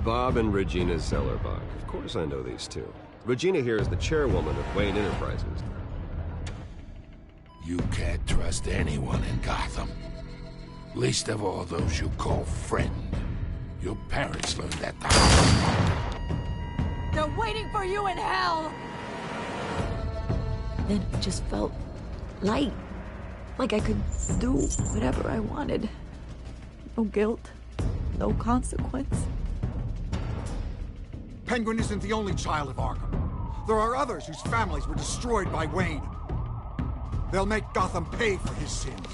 Bob and Regina Zellerbach. Of course I know these two. Regina here is the chairwoman of Wayne Enterprises. You can't trust anyone in Gotham. Least of all those you call friend. Your parents learned that the hard way. They're waiting for you in hell! Then it just felt light. Like I could do whatever I wanted. No guilt, no consequence. Penguin isn't the only child of Arkham. There are others whose families were destroyed by Wayne. They'll make Gotham pay for his sins.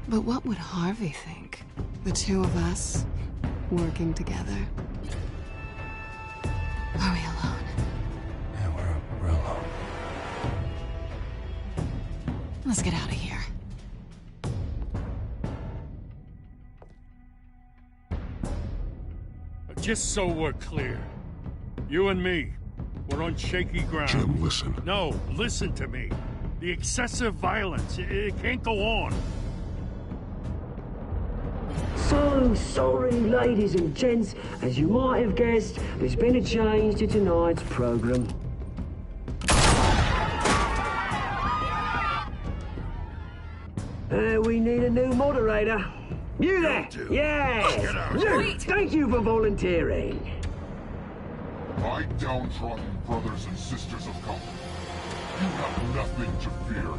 But what would Harvey think? The two of us, working together. Are we alone? Yeah, we're alone. Let's get out of here. Just so we're clear, you and me, we're on shaky ground. Jim, listen. No, listen to me. The excessive violence, it can't go on. So sorry, ladies and gents. As you might have guessed, there's been a change to tonight's program. We need a new moderator. You there? Yes! Luke, thank you for volunteering. My downtrodden brothers and sisters of Gotham, you have nothing to fear.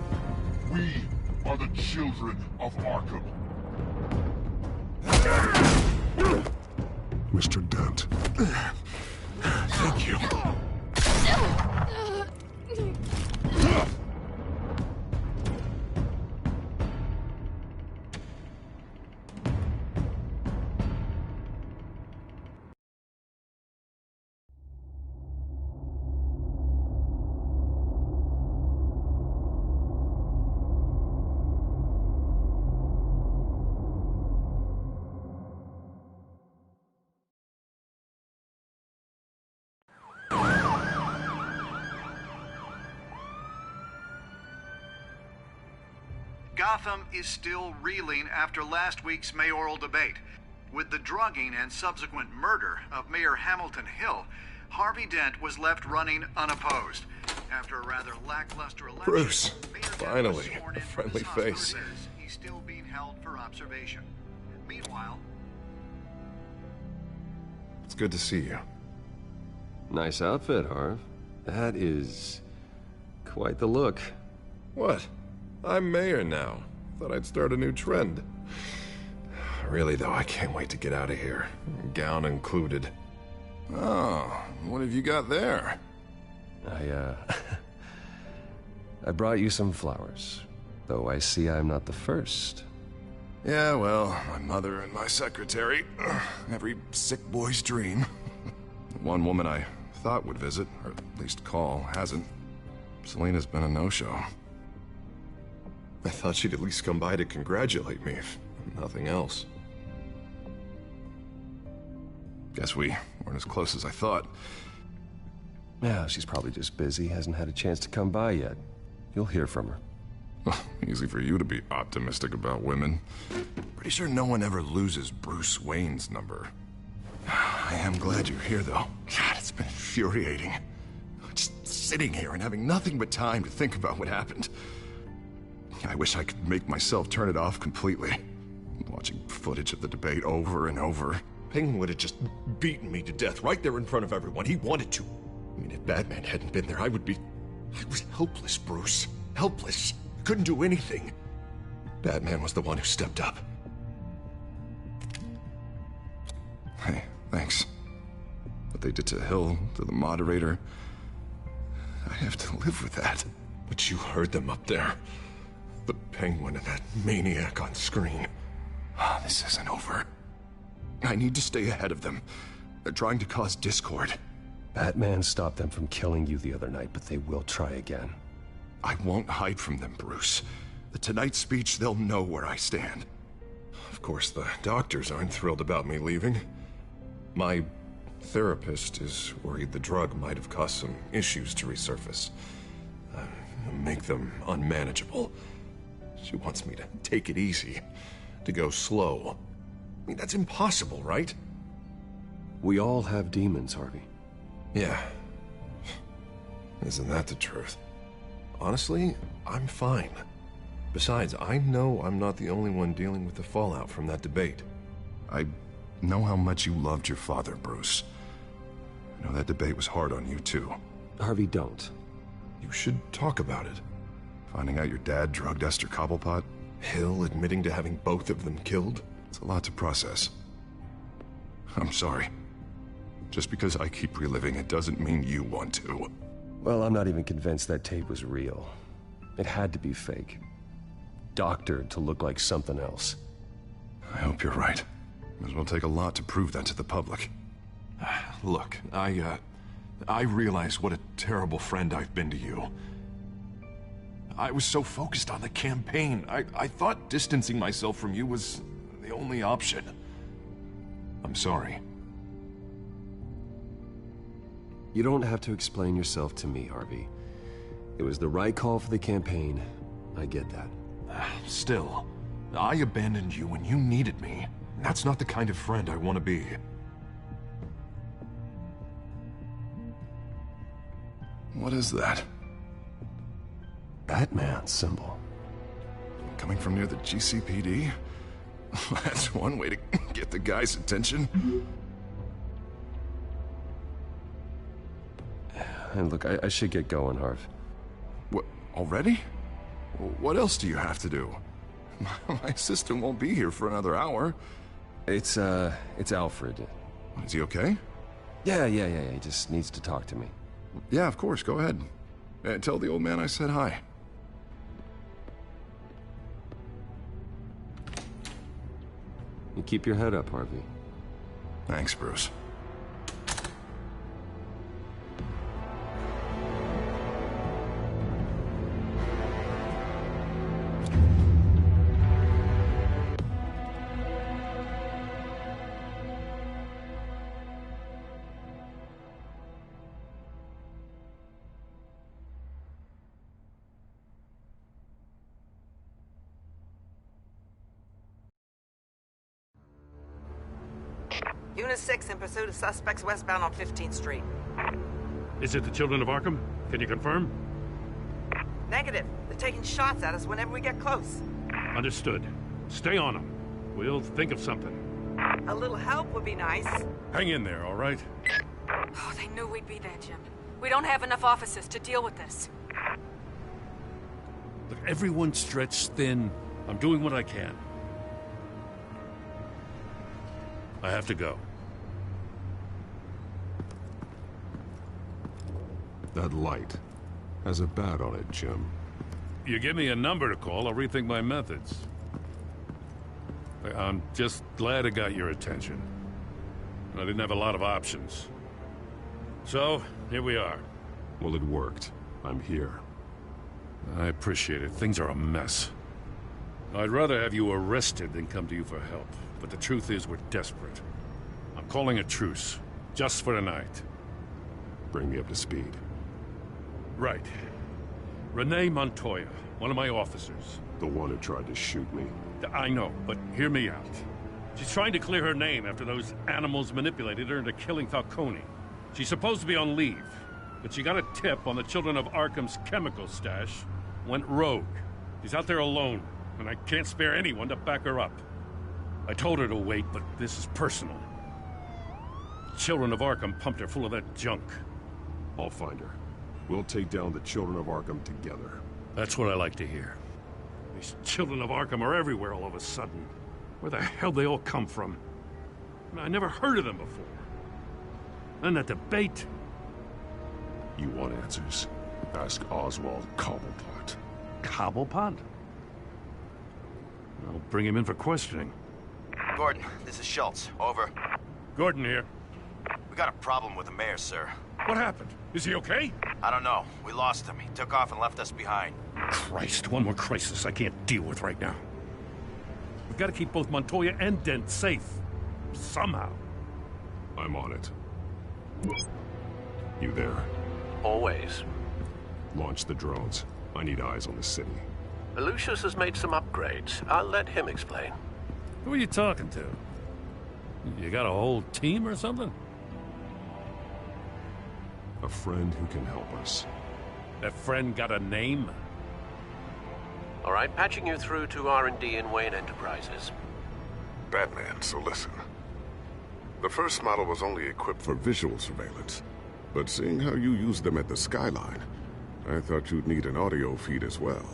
We are the children of Arkham. Mr. Dent. Thank you. Gotham is still reeling after last week's mayoral debate. With the drugging and subsequent murder of Mayor Hamilton Hill, Harvey Dent was left running unopposed. After a rather lackluster election, Bruce, Mayor Dent finally, was sworn a in friendly for the face. Liz. He's still being held for observation. Meanwhile, It's good to see you. Nice outfit, Harv. That is quite the look. What? I'm mayor now. Thought I'd start a new trend. Really, though, I can't wait to get out of here. Gown included. Oh, what have you got there? I brought you some flowers. Though I see I'm not the first. Yeah, well, my mother and my secretary. Every sick boy's dream. One woman I thought would visit, or at least call, hasn't. Selena's been a no-show. I thought she'd at least come by to congratulate me, if nothing else. Guess we weren't as close as I thought. Yeah, she's probably just busy, hasn't had a chance to come by yet. You'll hear from her. Easy for you to be optimistic about women. Pretty sure no one ever loses Bruce Wayne's number. I am glad you're here, though. God, it's been infuriating. Just sitting here and having nothing but time to think about what happened. I wish I could make myself turn it off completely. Watching footage of the debate over and over. Penguin would have just beaten me to death right there in front of everyone. He wanted to. I mean, if Batman hadn't been there, I was helpless, Bruce. Helpless. Couldn't do anything. Batman was the one who stepped up. Hey, thanks. What they did to Hill, to the moderator, I have to live with that. But you heard them up there. The Penguin and that maniac on screen. This isn't over. I need to stay ahead of them. They're trying to cause discord. Batman stopped them from killing you the other night, but they will try again. I won't hide from them, Bruce. The Tonight speech, they'll know where I stand. Of course, the doctors aren't thrilled about me leaving. My therapist is worried the drug might have caused some issues to resurface. Make them unmanageable. She wants me to take it easy, to go slow. I mean, that's impossible, right? We all have demons, Harvey. Yeah. Isn't that the truth? Honestly, I'm fine. Besides, I know I'm not the only one dealing with the fallout from that debate. I know how much you loved your father, Bruce. I know that debate was hard on you, too. Harvey, don't. You should talk about it. Finding out your dad drugged Esther Cobblepot, Hill admitting to having both of them killed. It's a lot to process. I'm sorry. Just because I keep reliving it doesn't mean you want to. Well, I'm not even convinced that tape was real. It had to be fake. Doctored to look like something else. I hope you're right. It will take a lot to prove that to the public. Look, I realize what a terrible friend I've been to you. I was so focused on the campaign. I thought distancing myself from you was the only option. I'm sorry. You don't have to explain yourself to me, Harvey. It was the right call for the campaign. I get that. Still, I abandoned you when you needed me. That's not the kind of friend I want to be. What is that? Batman symbol. Coming from near the GCPD? That's one way to get the guy's attention. And look, I should get going, Harv. What, already? What else do you have to do? My assistant won't be here for another hour. It's Alfred. Is he okay? Yeah, he just needs to talk to me. Yeah, of course, go ahead. Tell the old man I said hi. You keep your head up, Harvey. Thanks, Bruce. Unit 6 in pursuit of suspects westbound on 15th Street. Is it the Children of Arkham? Can you confirm? Negative. They're taking shots at us whenever we get close. Understood. Stay on them. We'll think of something. A little help would be nice. Hang in there, all right? Oh, they knew we'd be there, Jim. We don't have enough officers to deal with this. Look, everyone's stretched thin. I'm doing what I can. I have to go. That light has a bat on it, Jim. You give me a number to call, I'll rethink my methods. I'm just glad it got your attention. I didn't have a lot of options. So, here we are. Well, it worked. I'm here. I appreciate it. Things are a mess. I'd rather have you arrested than come to you for help. But the truth is, we're desperate. I'm calling a truce. Just for tonight. Bring me up to speed. Right. Renee Montoya, one of my officers. The one who tried to shoot me. I know, but hear me out. She's trying to clear her name after those animals manipulated her into killing Falcone. She's supposed to be on leave, but she got a tip on the Children of Arkham's chemical stash, went rogue. She's out there alone, and I can't spare anyone to back her up. I told her to wait, but this is personal. Children of Arkham pumped her full of that junk. I'll find her. We'll take down the Children of Arkham together. That's what I like to hear. These Children of Arkham are everywhere all of a sudden. Where the hell they all come from? I never heard of them before. And that debate. You want answers? Ask Oswald Cobblepot. Cobblepot? I'll bring him in for questioning. Gordon, this is Schultz. Over. Gordon here. We got a problem with the mayor, sir. What happened? Is he okay? I don't know. We lost him. He took off and left us behind. Christ, one more crisis I can't deal with right now. We've got to keep both Montoya and Dent safe. Somehow. I'm on it. You there? Always. Launch the drones. I need eyes on the city. Lucius has made some upgrades. I'll let him explain. Who are you talking to? You got a whole team or something? A friend who can help us. That friend got a name? All right, patching you through to R&D in Wayne Enterprises. Batman, so listen. The first model was only equipped for visual surveillance, but seeing how you use them at the skyline, I thought you'd need an audio feed as well.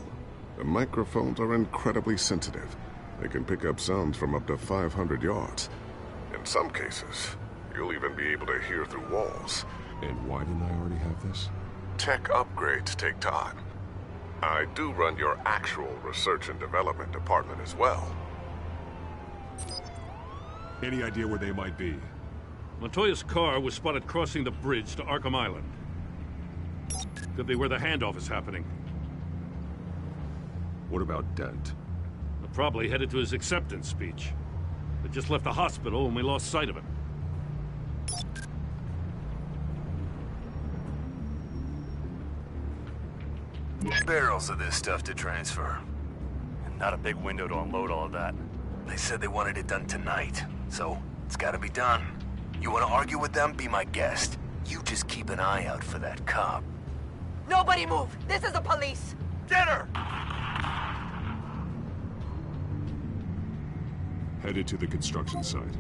The microphones are incredibly sensitive. They can pick up sounds from up to 500 yards. In some cases, you'll even be able to hear through walls. And why didn't I already have this? Tech upgrades take time. I do run your actual research and development department as well. Any idea where they might be? Montoya's car was spotted crossing the bridge to Arkham Island. Could be where the handoff is happening. What about Dent? They're probably headed to his acceptance speech. They just left the hospital and we lost sight of him. Barrels of this stuff to transfer. And not a big window to unload all of that. They said they wanted it done tonight, so it's gotta be done. You wanna argue with them? Be my guest. You just keep an eye out for that cop. Nobody move! This is the police! Get her! Headed to the construction site.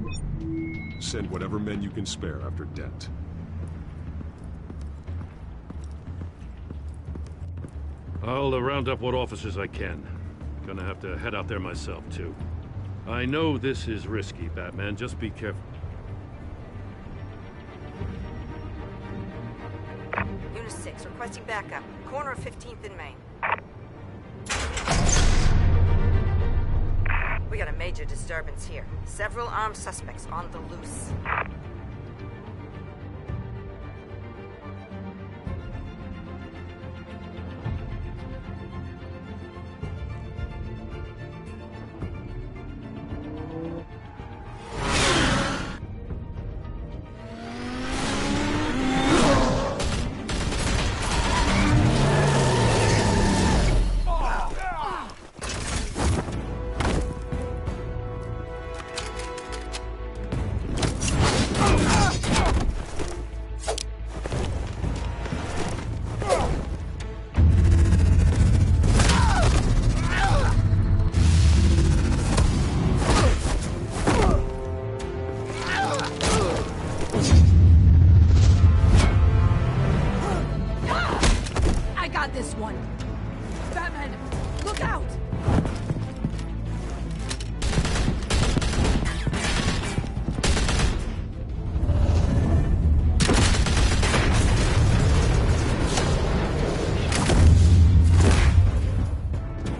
Send whatever men you can spare after Dent. I'll round up what officers I can. Gonna have to head out there myself, too. I know this is risky, Batman. Just be careful. Unit 6, requesting backup. Corner of 15th and Main. We got a major disturbance here. Several armed suspects on the loose.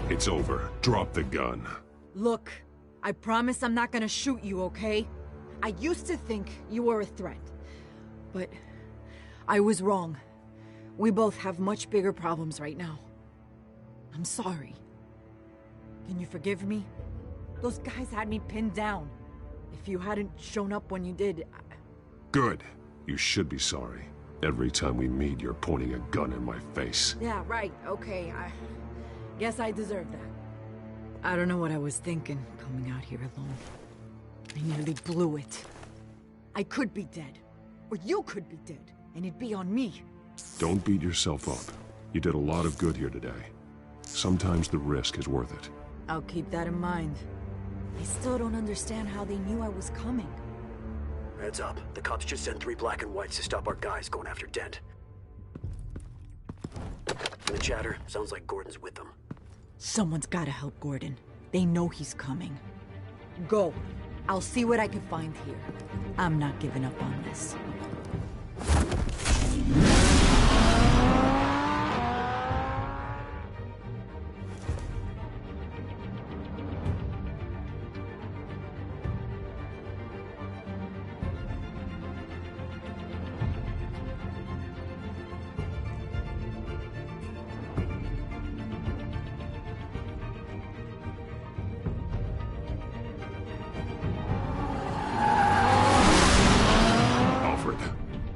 It's over. Drop the gun. Look, I promise I'm not gonna shoot you, okay? I used to think you were a threat, but I was wrong. We both have much bigger problems right now. I'm sorry. Can you forgive me? Those guys had me pinned down. If you hadn't shown up when you did, Good. You should be sorry. Every time we meet, you're pointing a gun in my face. Yeah, right, okay, I guess I deserve that. I don't know what I was thinking, coming out here alone. I nearly blew it. I could be dead. Or you could be dead, and it'd be on me. Don't beat yourself up. You did a lot of good here today. Sometimes the risk is worth it. I'll keep that in mind. I still don't understand how they knew I was coming. Heads up. The cops just sent 3 black and whites to stop our guys going after Dent. From the chatter, sounds like Gordon's with them. Someone's gotta help Gordon. They know he's coming. Go. I'll see what I can find here. I'm not giving up on this.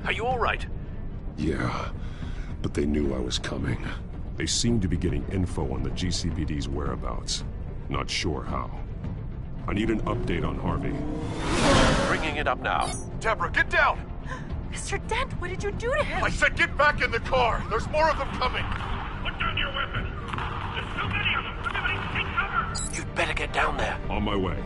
Are you all right? Yeah, but they knew I was coming. They seemed to be getting info on the GCPD's whereabouts. Not sure how. I need an update on Harvey. Bringing it up now. Deborah, get down! Mr. Dent, what did you do to him? I said get back in the car! There's more of them coming! Put down your weapon! There's too many of them! Everybody take cover! You'd better get down there. On my way.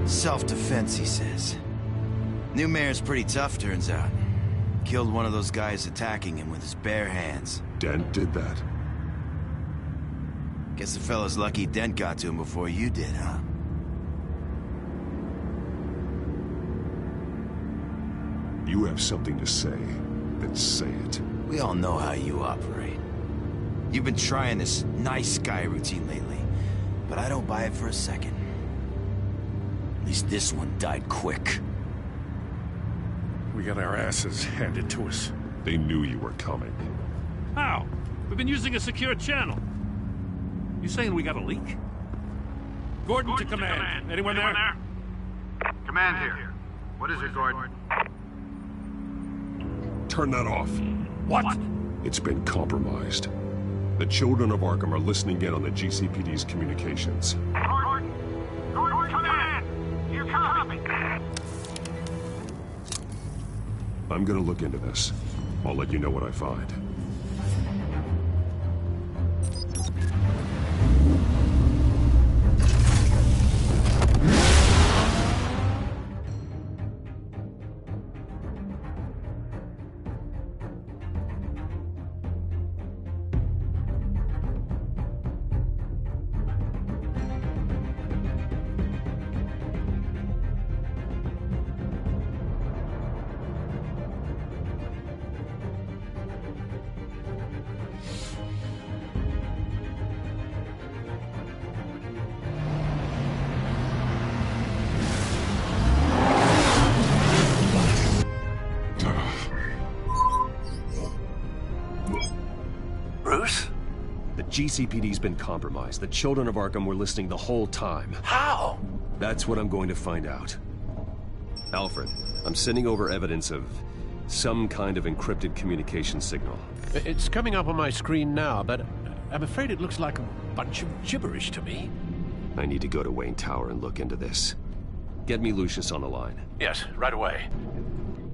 Self-defense, he says. New mayor's pretty tough, turns out. Killed one of those guys attacking him with his bare hands. Dent did that? Guess the fella's lucky Dent got to him before you did, huh? You have something to say, then say it. We all know how you operate. You've been trying this nice guy routine lately, but I don't buy it for a second. At least this one died quick. We got our asses handed to us. They knew you were coming. How? We've been using a secure channel. You saying we got a leak? Gordon to command. Anyone there? Command here. What is it, Gordon? Turn that off. What? It's been compromised. The children of Arkham are listening in on the GCPD's communications. Gordon, command! You copy? I'm gonna look into this. I'll let you know what I find. GCPD's been compromised. The children of Arkham were listening the whole time. How? That's what I'm going to find out. Alfred, I'm sending over evidence of some kind of encrypted communication signal. It's coming up on my screen now, but I'm afraid it looks like a bunch of gibberish to me. I need to go to Wayne Tower and look into this. Get me Lucius on the line. Yes, right away.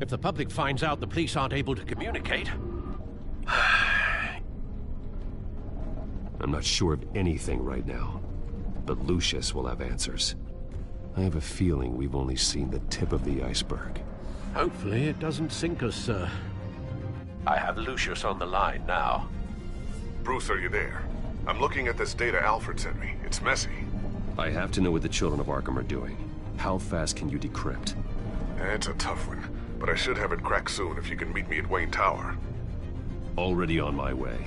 If the public finds out the police aren't able to communicate... I'm not sure of anything right now, but Lucius will have answers. I have a feeling we've only seen the tip of the iceberg. Hopefully it doesn't sink us, sir. I have Lucius on the line now. Bruce, are you there? I'm looking at this data Alfred sent me. It's messy. I have to know what the children of Arkham are doing. How fast can you decrypt? It's a tough one, but I should have it cracked soon if you can meet me at Wayne Tower. Already on my way.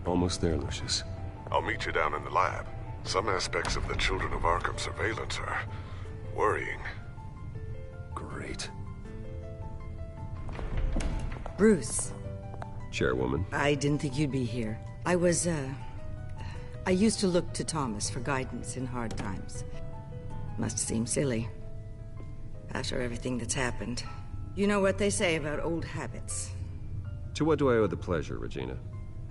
Almost there, Lucius. I'll meet you down in the lab. Some aspects of the Children of Arkham surveillance are worrying. Great. Bruce. Chairwoman. I didn't think you'd be here. I used to look to Thomas for guidance in hard times. Must seem silly. After everything that's happened. You know what they say about old habits. To what do I owe the pleasure, Regina?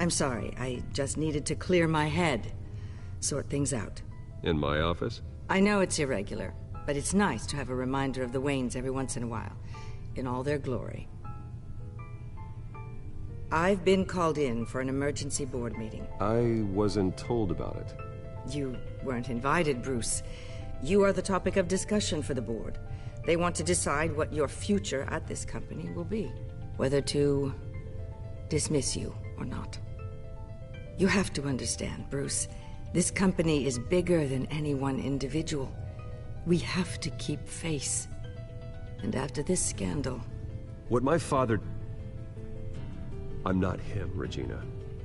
I'm sorry, I just needed to clear my head. Sort things out. In my office? I know it's irregular, but it's nice to have a reminder of the Waynes every once in a while. In all their glory. I've been called in for an emergency board meeting. I wasn't told about it. You weren't invited, Bruce. You are the topic of discussion for the board. They want to decide what your future at this company will be. Whether to dismiss you or not. You have to understand, Bruce. This company is bigger than any one individual. We have to keep face. And after this scandal... What my father... I'm not him, Regina.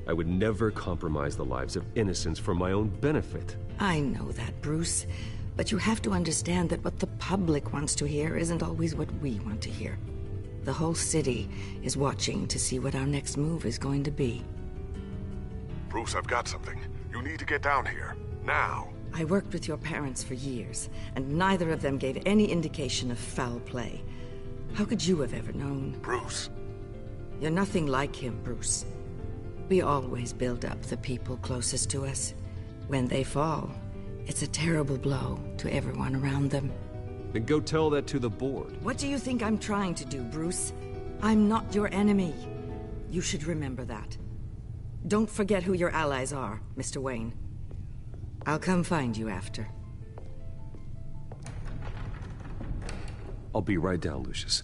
I would never compromise the lives of innocents for my own benefit. I know that, Bruce. But you have to understand that what the public wants to hear isn't always what we want to hear. The whole city is watching to see what our next move is going to be. Bruce, I've got something. You need to get down here. Now. I worked with your parents for years, and neither of them gave any indication of foul play. How could you have ever known? Bruce. You're nothing like him, Bruce. We always build up the people closest to us. When they fall, it's a terrible blow to everyone around them. Then go tell that to the board. What do you think I'm trying to do, Bruce? I'm not your enemy. You should remember that. Don't forget who your allies are, Mr. Wayne. I'll come find you after. I'll be right down, Lucius.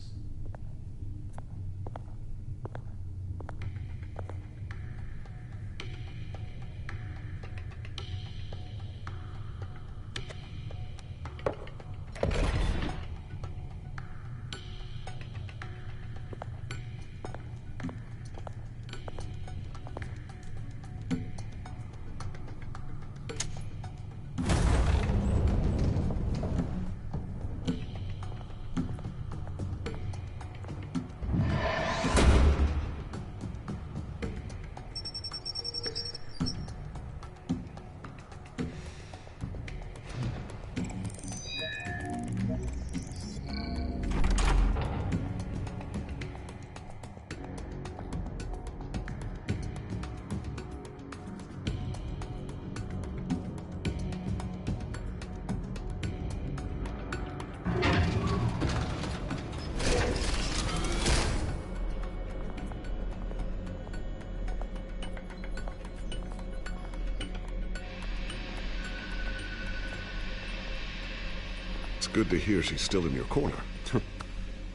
It's good to hear she's still in your corner.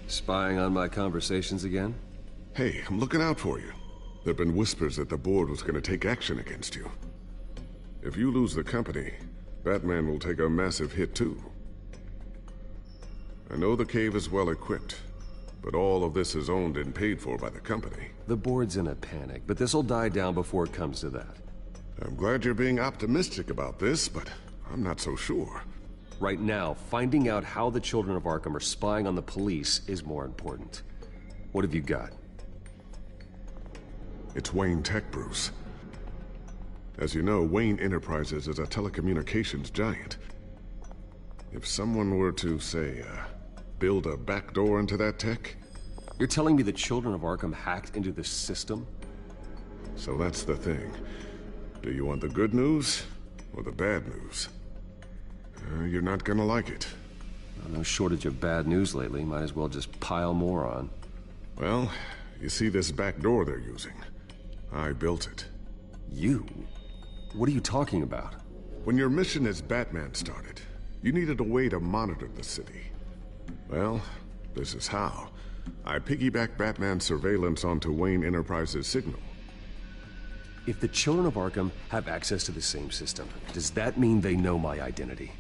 Spying on my conversations again? Hey, I'm looking out for you. There've been whispers that the board was going to take action against you. If you lose the company, Batman will take a massive hit too. I know the cave is well equipped, but all of this is owned and paid for by the company. The board's in a panic, but this'll die down before it comes to that. I'm glad you're being optimistic about this, but I'm not so sure. Right now, finding out how the children of Arkham are spying on the police is more important. What have you got? It's Wayne Tech, Bruce. As you know, Wayne Enterprises is a telecommunications giant. If someone were to, say, build a backdoor into that tech... You're telling me the children of Arkham hacked into the system? So that's the thing. Do you want the good news or the bad news? You're not gonna like it. No shortage of bad news lately. Might as well just pile more on. Well, you see this back door they're using? I built it. You? What are you talking about? When your mission as Batman started, you needed a way to monitor the city. Well, this is how. I piggybacked Batman's surveillance onto Wayne Enterprises' signal. If the children of Arkham have access to the same system, does that mean they know my identity?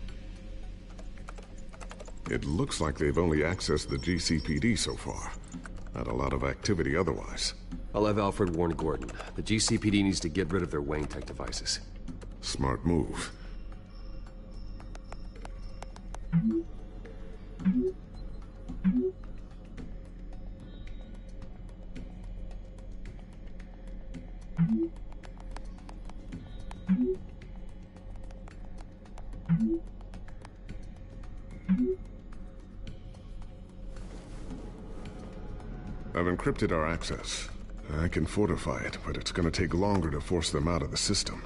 It looks like they've only accessed the GCPD so far. Not a lot of activity otherwise. I'll have Alfred warn Gordon. The GCPD needs to get rid of their Wayne Tech devices. Smart move. I've encrypted our access. I can fortify it, but it's gonna take longer to force them out of the system.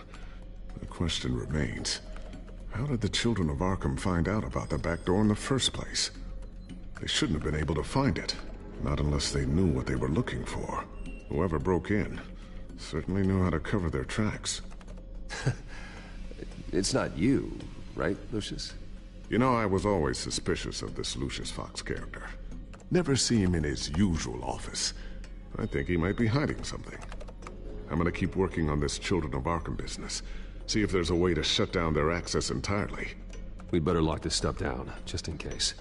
The question remains, how did the children of Arkham find out about the back door in the first place? They shouldn't have been able to find it, not unless they knew what they were looking for. Whoever broke in certainly knew how to cover their tracks. It's not you, right, Lucius? You know, I was always suspicious of this Lucius Fox character. Never see him in his usual office. I think he might be hiding something. I'm gonna keep working on this Children of Arkham business. See if there's a way to shut down their access entirely. We'd better lock this stuff down, just in case.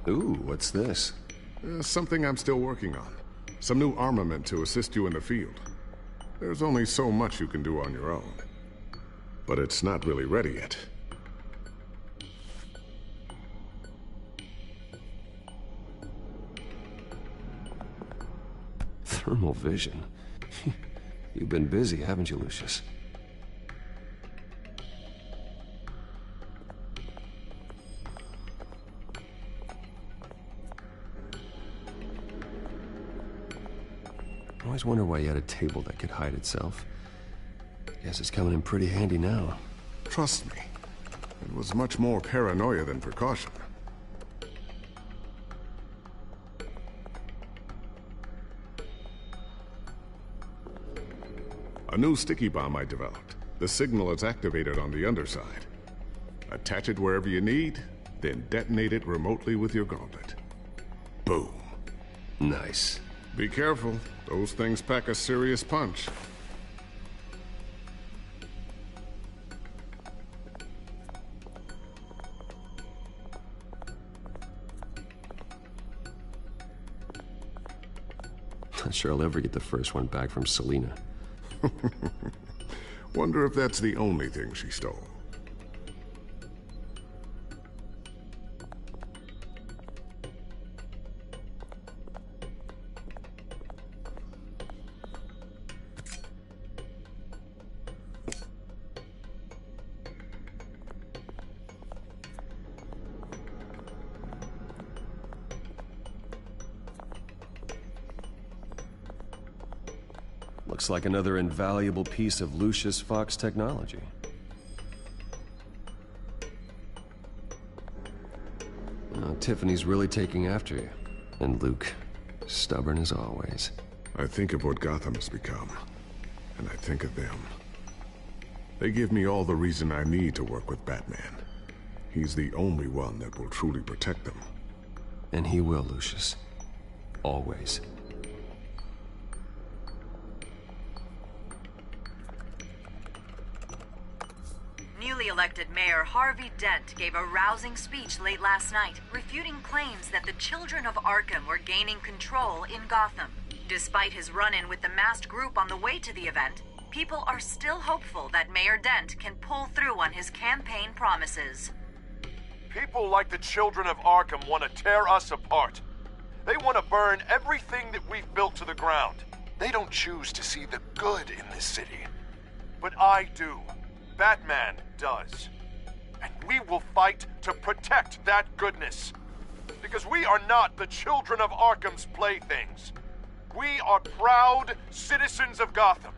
Ooh, what's this? Something I'm still working on. Some new armament to assist you in the field. There's only so much you can do on your own. But it's not really ready yet. Thermal vision. You've been busy, haven't you, Lucius? I always wonder why you had a table that could hide itself. Guess it's coming in pretty handy now. Trust me, it was much more paranoia than precaution. A new sticky bomb I developed. The signal is activated on the underside. Attach it wherever you need, then detonate it remotely with your gauntlet. Boom. Nice. Be careful. Those things pack a serious punch. Not sure I'll ever get the first one back from Selina. Wonder if that's the only thing she stole. Looks like another invaluable piece of Lucius Fox technology. Tiffany's really taking after you. And Luke, stubborn as always. I think of what Gotham has become, and I think of them. They give me all the reason I need to work with Batman. He's the only one that will truly protect them. And he will, Lucius. Always. Newly elected Mayor Harvey Dent gave a rousing speech late last night, refuting claims that the children of Arkham were gaining control in Gotham. Despite his run-in with the masked group on the way to the event, people are still hopeful that Mayor Dent can pull through on his campaign promises. People like the children of Arkham want to tear us apart. They want to burn everything that we've built to the ground. They don't choose to see the good in this city. But I do. Batman does. And we will fight to protect that goodness. Because we are not the children of Arkham's playthings. We are proud citizens of Gotham.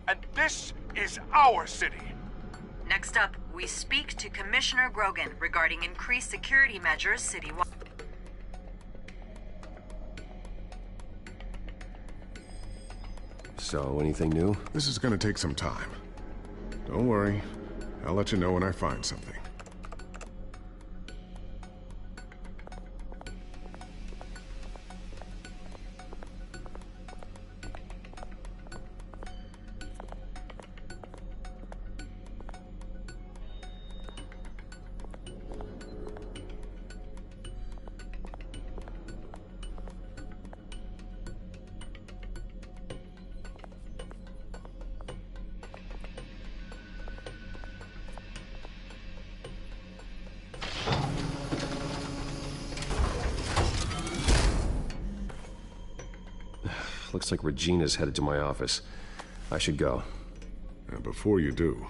And this is our city. Next up, we speak to Commissioner Grogan regarding increased security measures citywide. So, anything new? This is gonna take some time. Don't worry. I'll let you know when I find something. Looks like Regina's headed to my office. I should go. And before you do...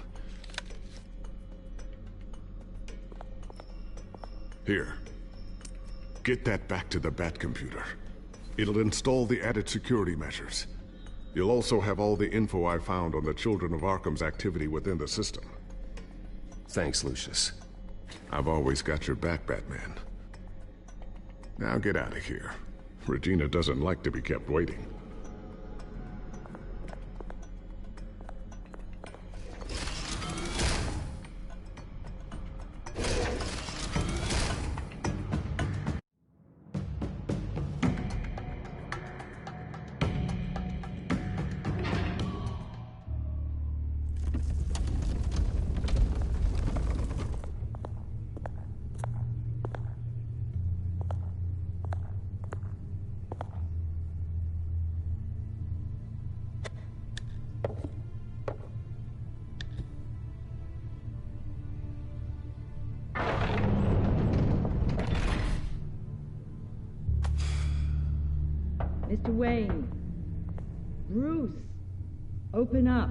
Here. Get that back to the Bat computer. It'll install the added security measures. You'll also have all the info I found on the Children of Arkham's activity within the system. Thanks, Lucius. I've always got your back, Batman. Now get out of here. Regina doesn't like to be kept waiting. Mr. Wayne. Bruce. Open up.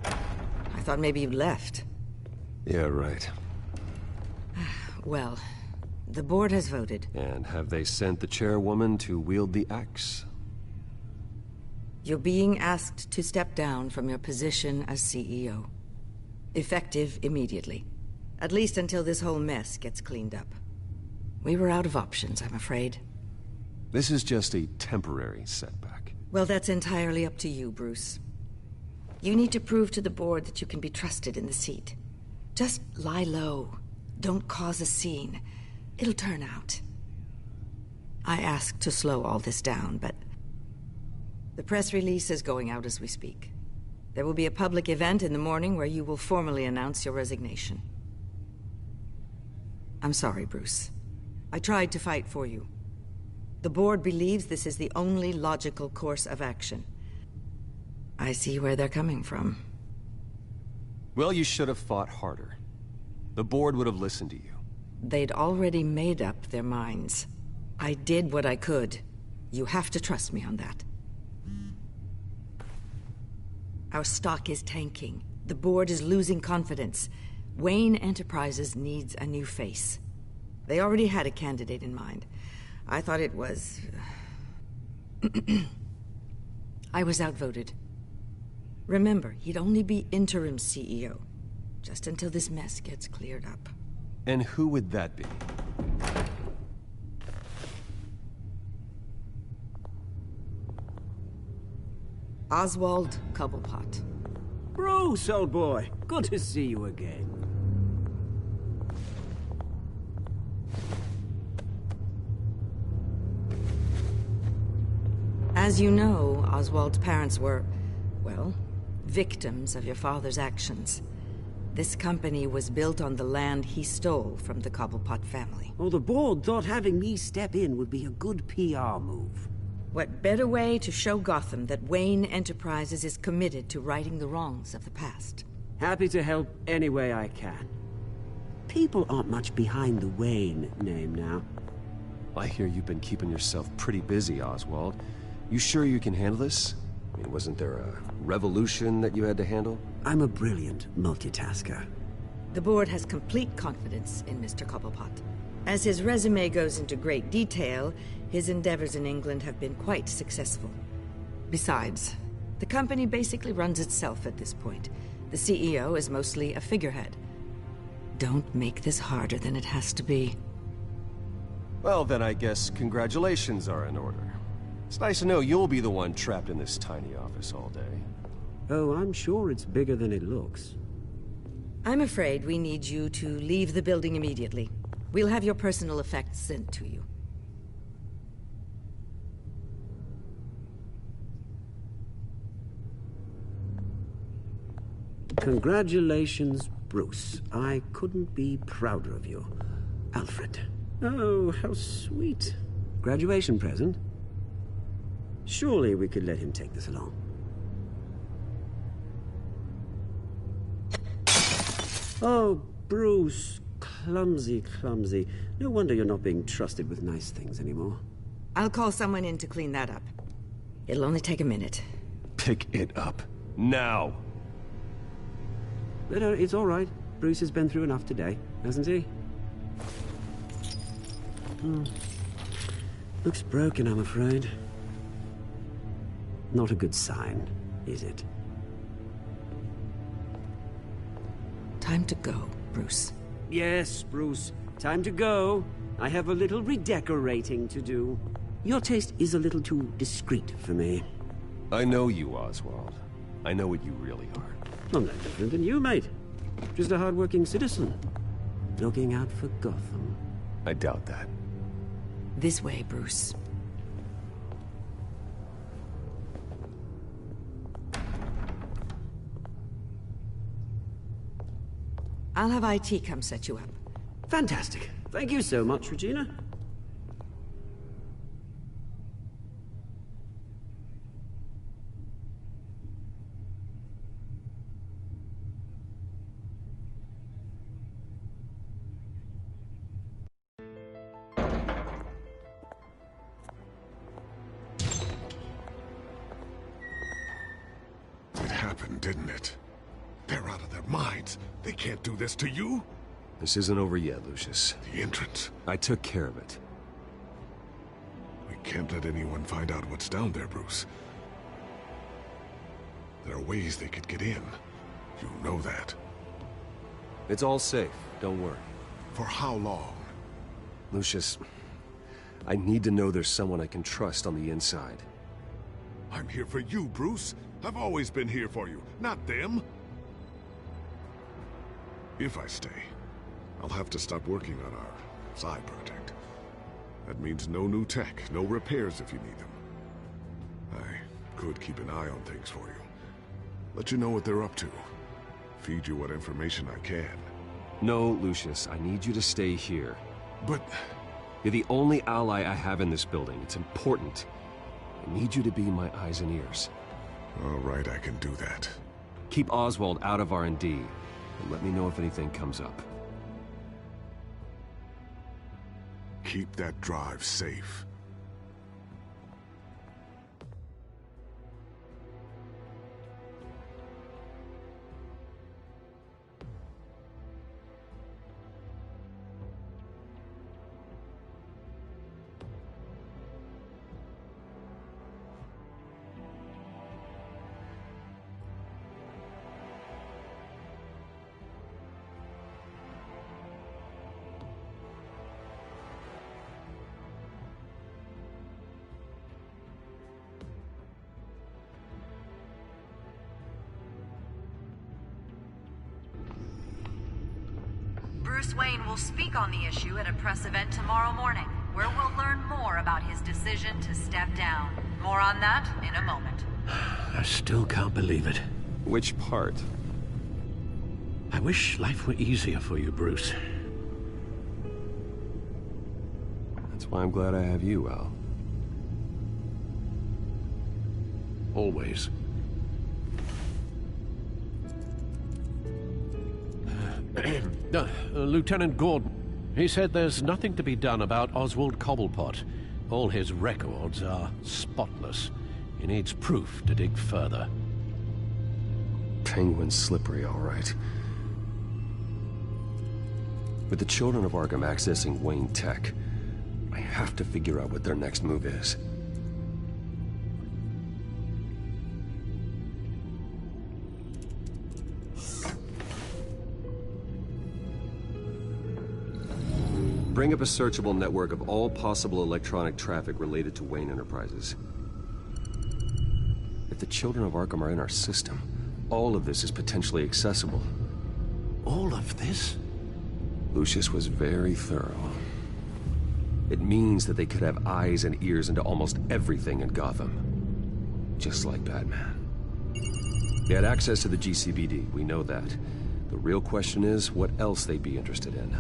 I thought maybe you left. Yeah, right. Well, the board has voted. And have they sent the chairwoman to wield the axe? You're being asked to step down from your position as CEO. Effective immediately. At least until this whole mess gets cleaned up. We were out of options, I'm afraid. This is just a temporary setback. Well, that's entirely up to you, Bruce. You need to prove to the board that you can be trusted in the seat. Just lie low. Don't cause a scene. It'll turn out. I asked to slow all this down, but... the press release is going out as we speak. There will be a public event in the morning where you will formally announce your resignation. I'm sorry, Bruce. I tried to fight for you. The board believes this is the only logical course of action. I see where they're coming from. Well, you should have fought harder. The board would have listened to you. They'd already made up their minds. I did what I could. You have to trust me on that. Our stock is tanking. The board is losing confidence. Wayne Enterprises needs a new face. They already had a candidate in mind. I thought it was... I was outvoted. Remember, he'd only be interim CEO. Just until this mess gets cleared up. And who would that be? Oswald Cobblepot. Bruce, old boy. Good to see you again. As you know, Oswald's parents were, well, victims of your father's actions. This company was built on the land he stole from the Cobblepot family. Oh, the board thought having me step in would be a good PR move. What better way to show Gotham that Wayne Enterprises is committed to righting the wrongs of the past? Happy to help any way I can. People aren't much behind the Wayne name now. I hear you've been keeping yourself pretty busy, Oswald. You sure you can handle this? I mean, wasn't there a revolution that you had to handle? I'm a brilliant multitasker. The board has complete confidence in Mr. Cobblepot. As his resume goes into great detail, his endeavors in England have been quite successful. Besides, the company basically runs itself at this point. The CEO is mostly a figurehead. Don't make this harder than it has to be. Well, then I guess congratulations are in order. It's nice to know you'll be the one trapped in this tiny office all day. Oh, I'm sure it's bigger than it looks. I'm afraid we need you to leave the building immediately. We'll have your personal effects sent to you. Congratulations, Bruce. I couldn't be prouder of you. Alfred. Oh, how sweet. Graduation present? Surely we could let him take this along. Oh, Bruce, clumsy, clumsy. No wonder you're not being trusted with nice things anymore. I'll call someone in to clean that up. It'll only take a minute. Pick it up. Now! But it's all right. Bruce has been through enough today, hasn't he? Looks broken, I'm afraid. Not a good sign, is it? Time to go, Bruce. Yes, Bruce. Time to go. I have a little redecorating to do. Your taste is a little too discreet for me. I know you, Oswald. I know what you really are. I'm no different than you, mate. Just a hard-working citizen. Looking out for Gotham. I doubt that. This way, Bruce. I'll have IT come set you up. Fantastic. Thank you so much, Regina. It happened, didn't it? They're out of their minds. They can't do this to you. This isn't over yet, Lucius. The entrance. I took care of it. We can't let anyone find out what's down there, Bruce. There are ways they could get in. You know that. It's all safe. Don't worry. For how long? Lucius, I need to know there's someone I can trust on the inside. I'm here for you, Bruce. I've always been here for you, not them. If I stay, I'll have to stop working on our side project. That means no new tech, no repairs if you need them. I could keep an eye on things for you. Let you know what they're up to. Feed you what information I can. No, Lucius, I need you to stay here. But... You're the only ally I have in this building. It's important. I need you to be my eyes and ears. All right, I can do that. Keep Oswald out of R&D, and let me know if anything comes up. Keep that drive safe. Bruce Wayne will speak on the issue at a press event tomorrow morning, where we'll learn more about his decision to step down. More on that in a moment. I still can't believe it. Which part? I wish life were easier for you, Bruce. That's why I'm glad I have you, Al. Always. Lieutenant Gordon, he said there's nothing to be done about Oswald Cobblepot. All his records are spotless. He needs proof to dig further. Penguin's slippery, all right. With the children of Arkham accessing Wayne tech, I have to figure out what their next move is. Bring up a searchable network of all possible electronic traffic related to Wayne Enterprises. If the children of Arkham are in our system, all of this is potentially accessible. All of this? Lucius was very thorough. It means that they could have eyes and ears into almost everything in Gotham. Just like Batman. They had access to the GCPD, we know that. The real question is, what else they'd be interested in.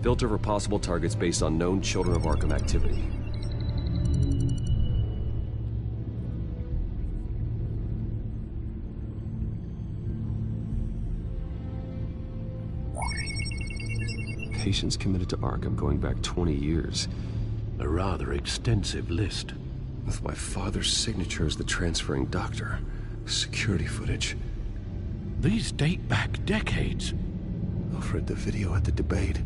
Filter for possible targets based on known Children of Arkham activity. patients committed to Arkham going back 20 years. A rather extensive list. With my father's signature as the transferring doctor. Security footage. These date back decades. Alfred, the video at the debate.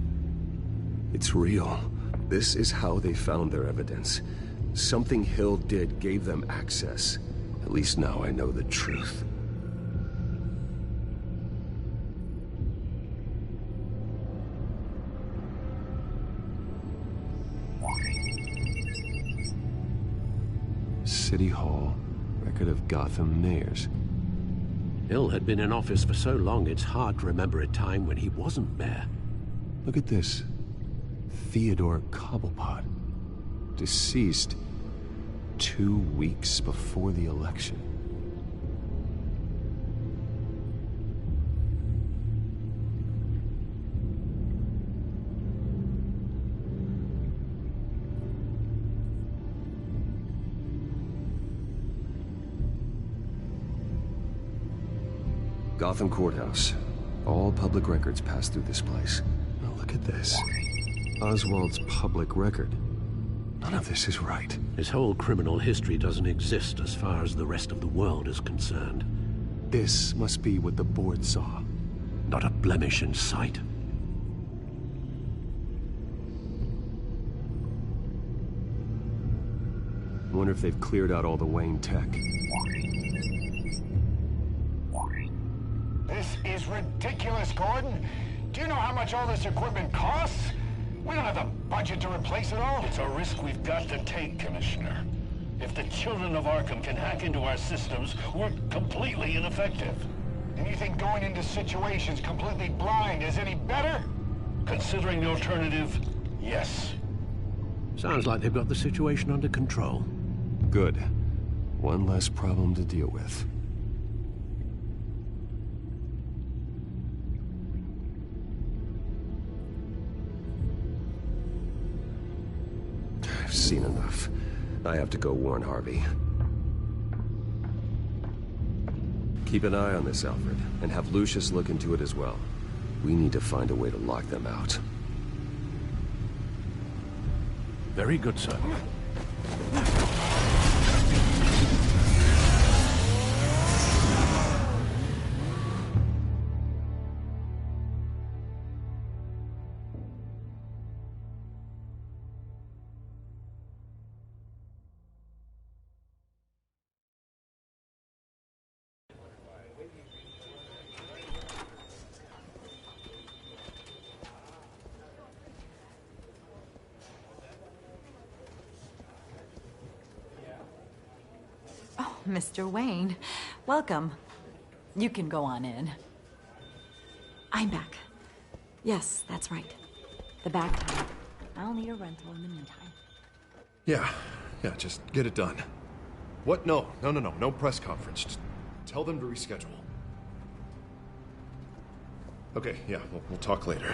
It's real. This is how they found their evidence. Something Hill did gave them access. At least now I know the truth. City Hall, record of Gotham mayors. Hill had been in office for so long, it's hard to remember a time when he wasn't mayor. Look at this. Theodore Cobblepot. Deceased 2 weeks before the election. Gotham Courthouse. All public records pass through this place. Now look at this. Oswald's public record. None of this is right. His whole criminal history doesn't exist as far as the rest of the world is concerned. This must be what the board saw. Not a blemish in sight. I wonder if they've cleared out all the Wayne tech. This is ridiculous, Gordon. Do you know how much all this equipment costs? We don't have the budget to replace it all. It's a risk we've got to take, Commissioner. If the children of Arkham can hack into our systems, we're completely ineffective. And you think going into situations completely blind is any better? Considering the alternative, yes. Sounds like they've got the situation under control. Good. One less problem to deal with. I've seen enough. I have to go warn Harvey. Keep an eye on this, Alfred, and have Lucius look into it as well. We need to find a way to lock them out. Very good, sir. Mr. Wayne, welcome. You can go on in. I'm back. Yes, that's right. The back time. I'll need a rental in the meantime. Yeah, just get it done. What? No press conference. Just tell them to reschedule. Okay, yeah, we'll talk later.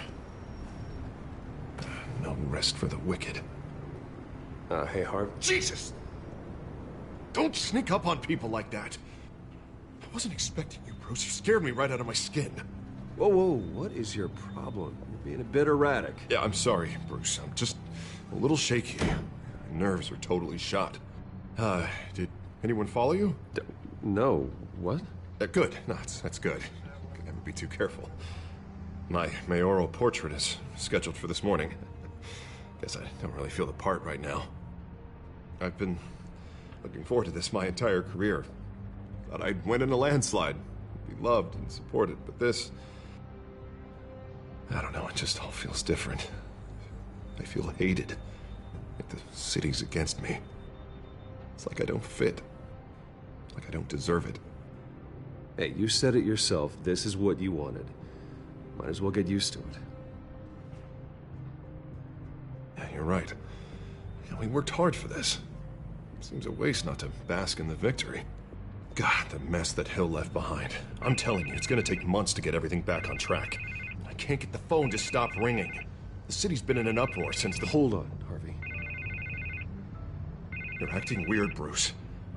No rest for the wicked. Hey, Harv. Jesus! Don't sneak up on people like that. I wasn't expecting you, Bruce. You scared me right out of my skin. Whoa, what is your problem? You're being a bit erratic. Yeah, I'm sorry, Bruce. I'm just a little shaky. My nerves are totally shot. Did anyone follow you? No. What? Good. No, that's good. Could never be too careful. My mayoral portrait is scheduled for this morning. Guess I don't really feel the part right now. I've been looking forward to this my entire career. Thought I'd win in a landslide, be loved and supported, but this... I don't know, it just all feels different. I feel hated. Like the city's against me. It's like I don't fit. Like I don't deserve it. Hey, you said it yourself. This is what you wanted. Might as well get used to it. Yeah, you're right. We worked hard for this. Seems a waste not to bask in the victory. God, the mess that Hill left behind. I'm telling you, it's gonna take months to get everything back on track. I can't get the phone to stop ringing. The city's been in an uproar since the... Hold on, Harvey. You're acting weird, Bruce.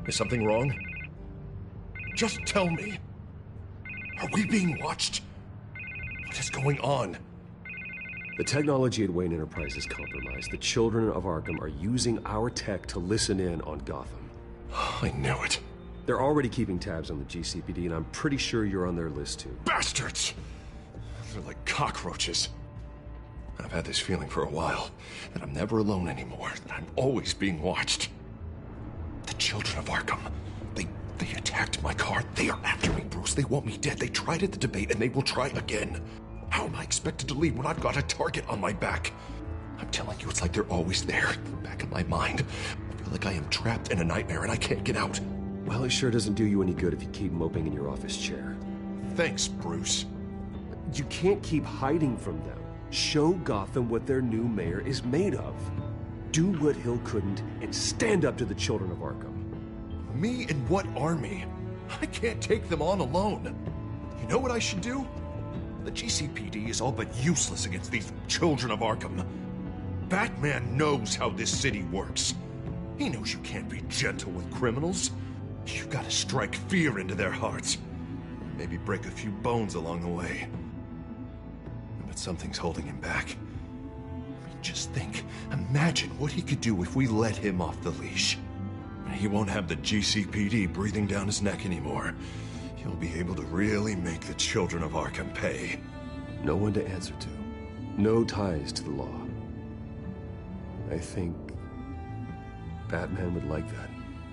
Is something wrong? Just tell me. Are we being watched? What is going on? The technology at Wayne Enterprise is compromised. The children of Arkham are using our tech to listen in on Gotham. I knew it. They're already keeping tabs on the GCPD, and I'm pretty sure you're on their list too. Bastards! They're like cockroaches. I've had this feeling for a while, that I'm never alone anymore, that I'm always being watched. The children of Arkham, they attacked my car. They are after me, Bruce. They want me dead. They tried at the debate, and they will try again. How am I expected to leave when I've got a target on my back? I'm telling you, it's like they're always there, in the back of my mind. I feel like I am trapped in a nightmare and I can't get out. Well, it sure doesn't do you any good if you keep moping in your office chair. Thanks, Bruce. You can't keep hiding from them. Show Gotham what their new mayor is made of. Do what Hill couldn't and stand up to the children of Arkham. Me and what army? I can't take them on alone. You know what I should do? The GCPD is all but useless against these children of Arkham. Batman knows how this city works. He knows you can't be gentle with criminals. You've got to strike fear into their hearts. Maybe break a few bones along the way. But something's holding him back. I mean, just think. Imagine what he could do if we let him off the leash. He won't have the GCPD breathing down his neck anymore. He'll be able to really make the children of Arkham pay. No one to answer to. No ties to the law. I think Batman would like that.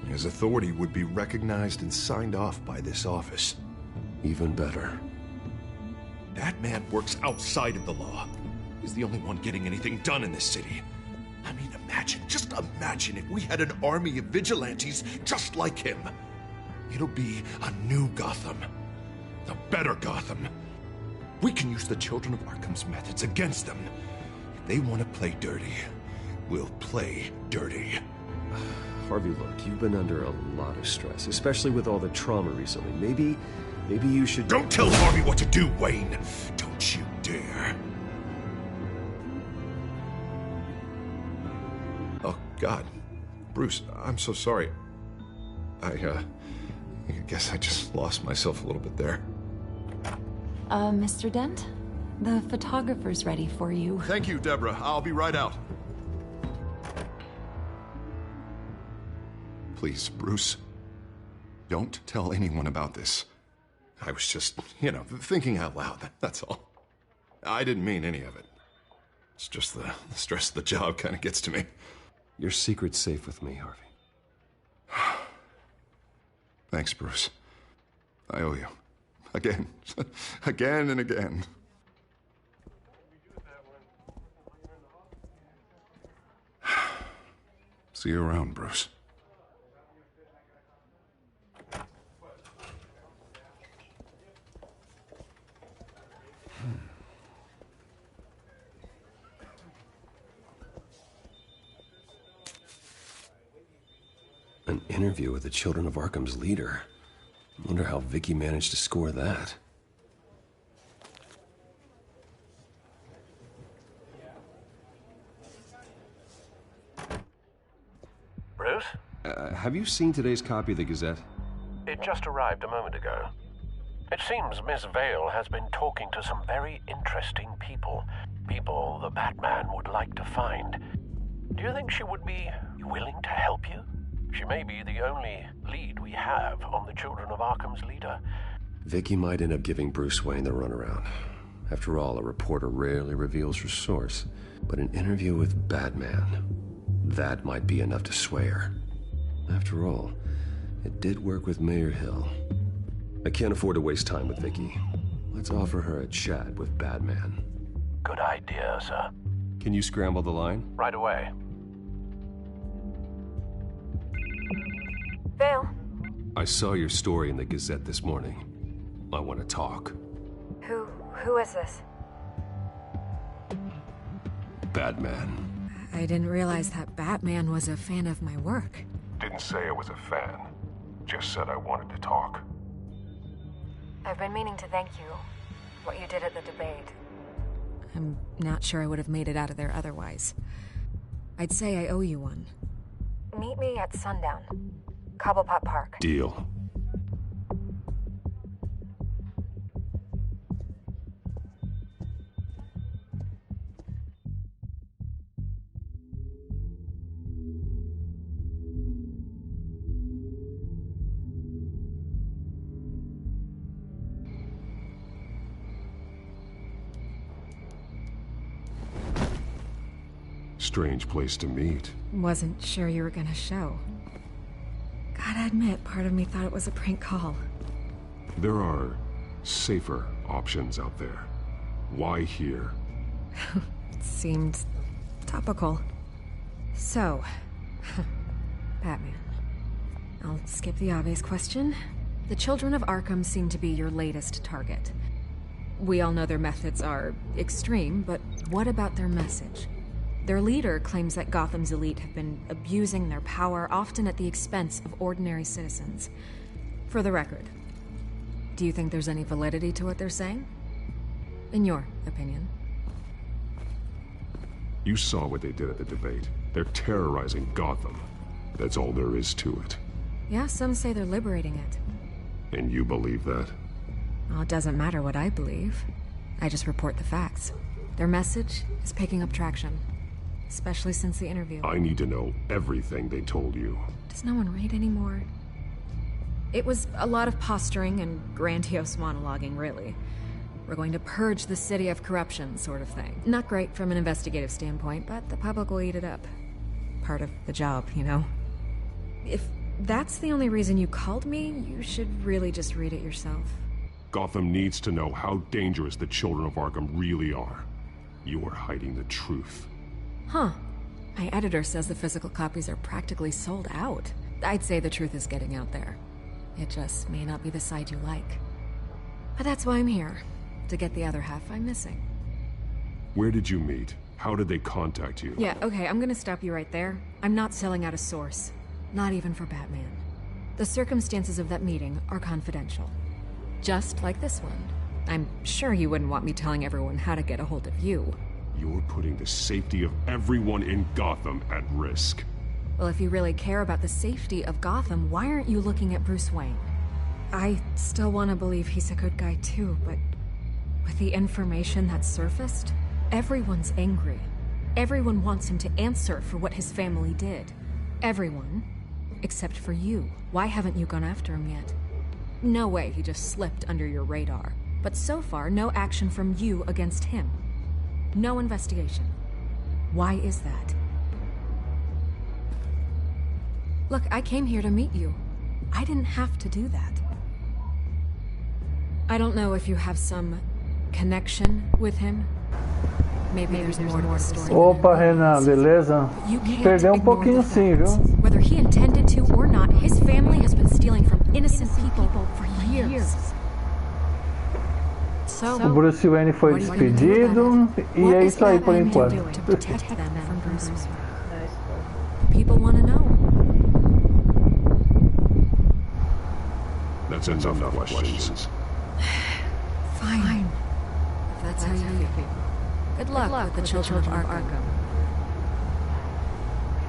His authority would be recognized and signed off by this office. Even better. Batman works outside of the law. He's the only one getting anything done in this city. I mean, just imagine if we had an army of vigilantes just like him. It'll be a new Gotham. A better Gotham. We can use the children of Arkham's methods against them. If they want to play dirty, we'll play dirty. Harvey, look, you've been under a lot of stress, especially with all the trauma recently. Maybe you should... Don't tell Harvey what to do, Wayne! Don't you dare. Oh, God. Bruce, I'm so sorry. I guess I just lost myself a little bit there. Mr. Dent? The photographer's ready for you. Thank you, Deborah. I'll be right out. Please, Bruce, don't tell anyone about this. I was just, thinking out loud, that's all. I didn't mean any of it. It's just the stress of the job kind of gets to me. Your secret's safe with me, Harvey. Thanks, Bruce. I owe you. Again. Again and again. See you around, Bruce. An interview with the Children of Arkham's leader. I wonder how Vicky managed to score that. Bruce? Have you seen today's copy of the Gazette? It just arrived a moment ago. It seems Miss Vale has been talking to some very interesting people. People the Batman would like to find. Do you think she would be willing to help you? She may be the only lead we have on the Children of Arkham's leader. Vicky might end up giving Bruce Wayne the runaround. After all, a reporter rarely reveals her source. But an interview with Batman, that might be enough to sway her. After all, it did work with Mayor Hill. I can't afford to waste time with Vicky. Let's offer her a chat with Batman. Good idea, sir. Can you scramble the line? Right away. Vale? I saw your story in the Gazette this morning. I want to talk. Who is this? Batman. I didn't realize that Batman was a fan of my work. Didn't say I was a fan. Just said I wanted to talk. I've been meaning to thank you. What you did at the debate. I'm not sure I would have made it out of there otherwise. I'd say I owe you one. Meet me at sundown. Cobblepot Park. Deal. Strange place to meet. Wasn't sure you were gonna show. Gotta admit, part of me thought it was a prank call. There are safer options out there. Why here? It seemed topical. So, Batman. I'll skip the obvious question. The children of Arkham seem to be your latest target. We all know their methods are extreme, but what about their message? Their leader claims that Gotham's elite have been abusing their power, often at the expense of ordinary citizens. For the record, do you think there's any validity to what they're saying? In your opinion? You saw what they did at the debate. They're terrorizing Gotham. That's all there is to it. Yeah, some say they're liberating it. And you believe that? Well, it doesn't matter what I believe. I just report the facts. Their message is picking up traction. Especially since the interview. I need to know everything they told you. Does no one read anymore? It was a lot of posturing and grandiose monologuing, really. We're going to purge the city of corruption, sort of thing. Not great from an investigative standpoint, but the public will eat it up. Part of the job, you know? If that's the only reason you called me, you should really just read it yourself. Gotham needs to know how dangerous the children of Arkham really are. You are hiding the truth. Huh. My editor says the physical copies are practically sold out. I'd say the truth is getting out there. It just may not be the side you like. But that's why I'm here. To get the other half I'm missing. Where did you meet? How did they contact you? Yeah, okay, I'm gonna stop you right there. I'm not selling out a source. Not even for Batman. The circumstances of that meeting are confidential. Just like this one. I'm sure you wouldn't want me telling everyone how to get a hold of you. You're putting the safety of everyone in Gotham at risk. Well, if you really care about the safety of Gotham, why aren't you looking at Bruce Wayne? I still want to believe he's a good guy too, but with the information that's surfaced, everyone's angry. Everyone wants him to answer for what his family did. Everyone, except for you. Why haven't you gone after him yet? No way he just slipped under your radar. But so far, no action from you against him. No investigation. Why is that? Look, I came here to meet you. I didn't have to do that. I don't know if you have some connection with him. Maybe there's more to the story. Opa, Renan, beleza? Perdeu pouquinho sim, viu? Whether he intended to or not, his family has been stealing from innocent people for years. O Bruce Wayne foi despedido e é isso aí por enquanto. People want to know. That's enough questions. Fine. If that's how you feel. Good luck with the children of Arkham.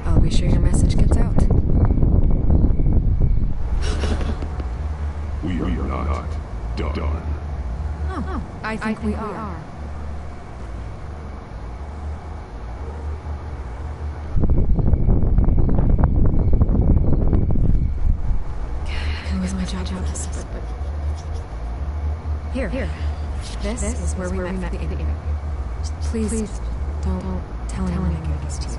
I'll be sure your message gets out. We are not done. Oh, I think we are. It was my job. Here. This is where we met the idiot. Please don't tell anyone I gave this to you.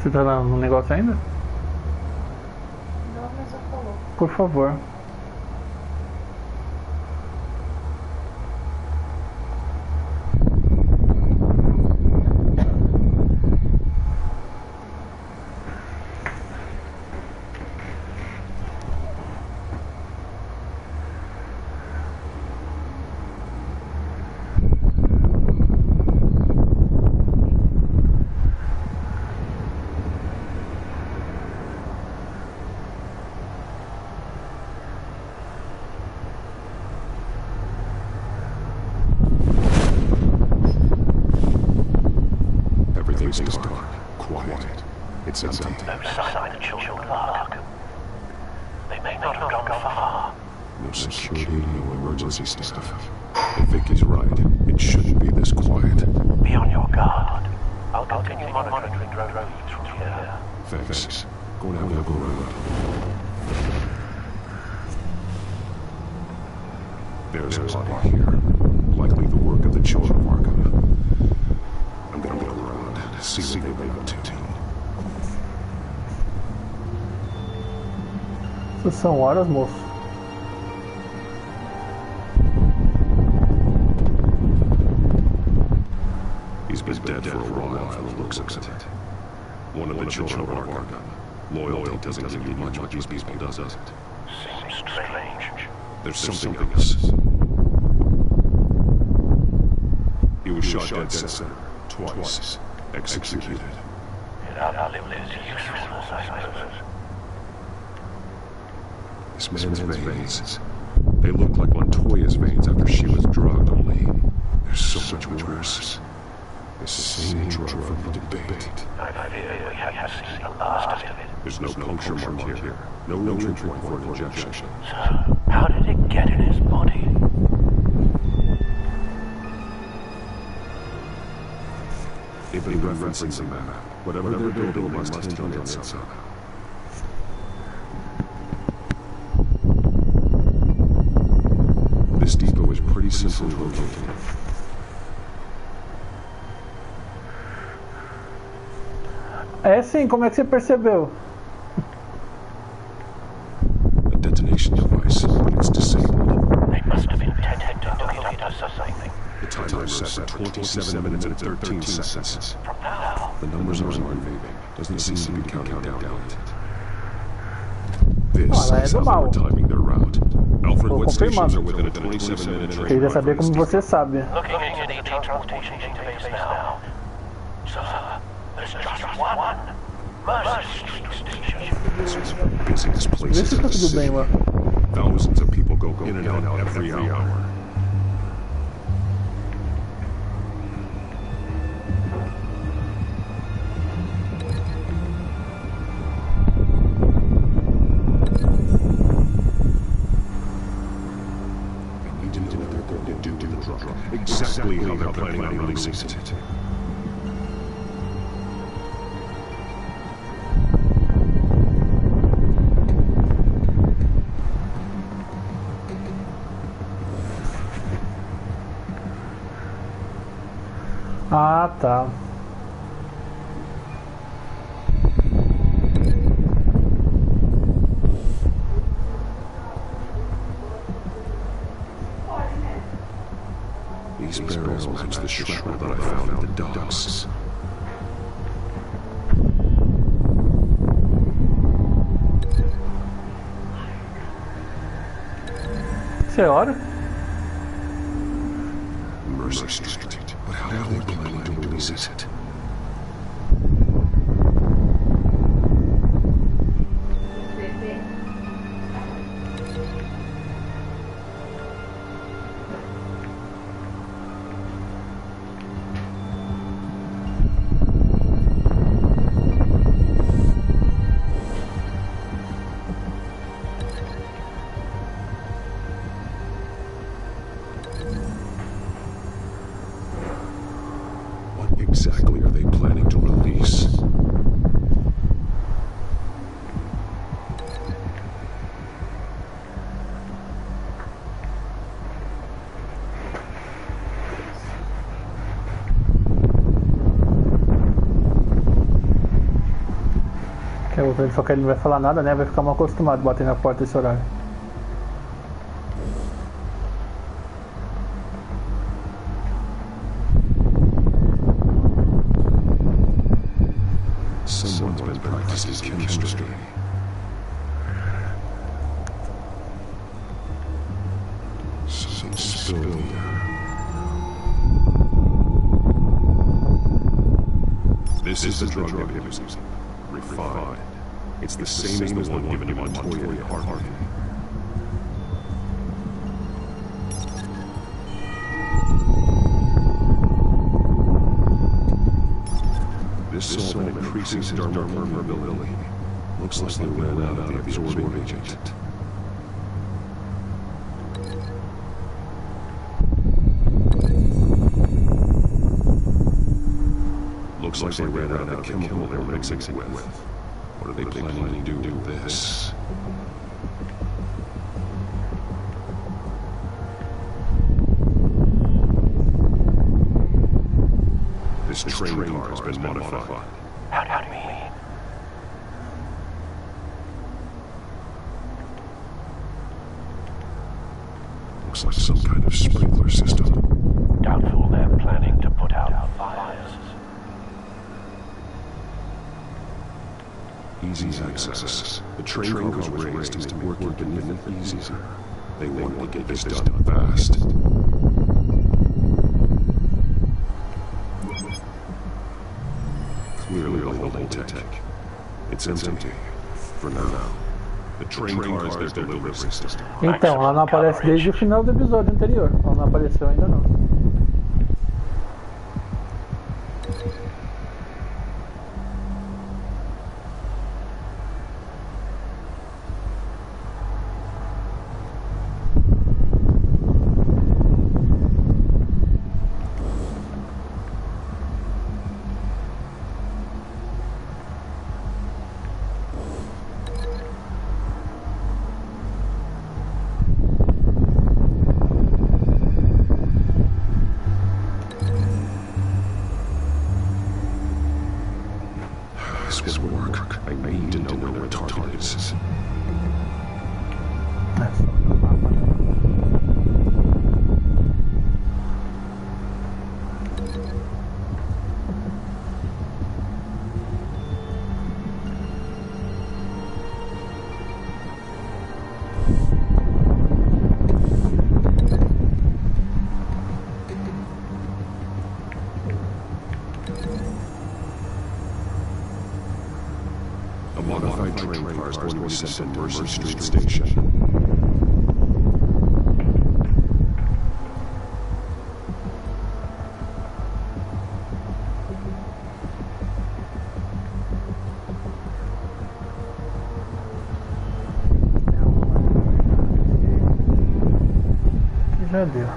Você tá lá no negócio ainda? Não, mas já falou. Por favor. Everything's dark, quiet. It's empty. No sign of the children of Arkham. They may not have gone far. No security, no emergency stuff. I think he's right. It shouldn't be this quiet. Be on your guard. I'll continue monitoring drones from here. Thanks. Go and have a look around. There's a body here. Likely the work of the children of Arkham. see what they go to. Isso são horas, moço. He's been dead for a while from the looks of it. One of the children of Arkham. Loyalty doesn't give you much with these people, does it? Seems strange. There's something else. He was shot dead center, twice, executed. It outlived his usefulness, I suppose. This man's veins. They look like Montoya's veins after she was drugged, only there's so much worse. It's the same drug from the debate. I fear we have seen the last of it. There's no puncture mark here. No entry point for an injection. So, how did it get in his body? They've been referencing the map. Whatever they're building must hinge on it somehow. This depot is pretty simple to locate. É sim, como é que você percebeu? A detonation device, but it's disabled. They must have intended to locate us or something. The timer is set for 27 minutes and 13 seconds. From now. The numbers aren't moving. Doesn't seem to be counting down yet. This is how they're timing their route. Alfred, what stations are within a 27-minute train? Queria saber como você sabe. Looking into the transportation database now. So, there's just one Mercy Street station. This is how busy this place is in the city. Thousands of people go in and out every hour. Exactly how they're planning on releasing it. Ah, tá. These barrels match the shrapnel that I found in the docks. Isso é hora? Mercy Street. But how are they planning to release it? Exactly are they planning to release? Só que ele não vai falar nada, né? Vai ficar mal acostumado a bater na porta esse horário. Someone's been practicing chemistry. Something spilled here. This is the drug they're using. Refined. It's the same as the one given to Montoya and Harvey. This solvent increases dermal permeability. Looks like they ran out of the absorbing agent. Looks like they ran out of the chemical they're mixing it with. What are they planning to do with this? This train car has been modified. How do you mean? Looks like some kind of sprinkler system. Doubtful they're planning to put out fires. Easy access. The train car was raised to make working beneath it easier. They wanted to get this done fast. Clearly a holding tank. It's empty. For now. The train car is their delivery system. Então, ela não aparece desde o final do episódio anterior. Ela não apareceu ainda não. This will work. I need to know where the target is. A modified train car is going to be sent to Mercer Street Station. Já deu.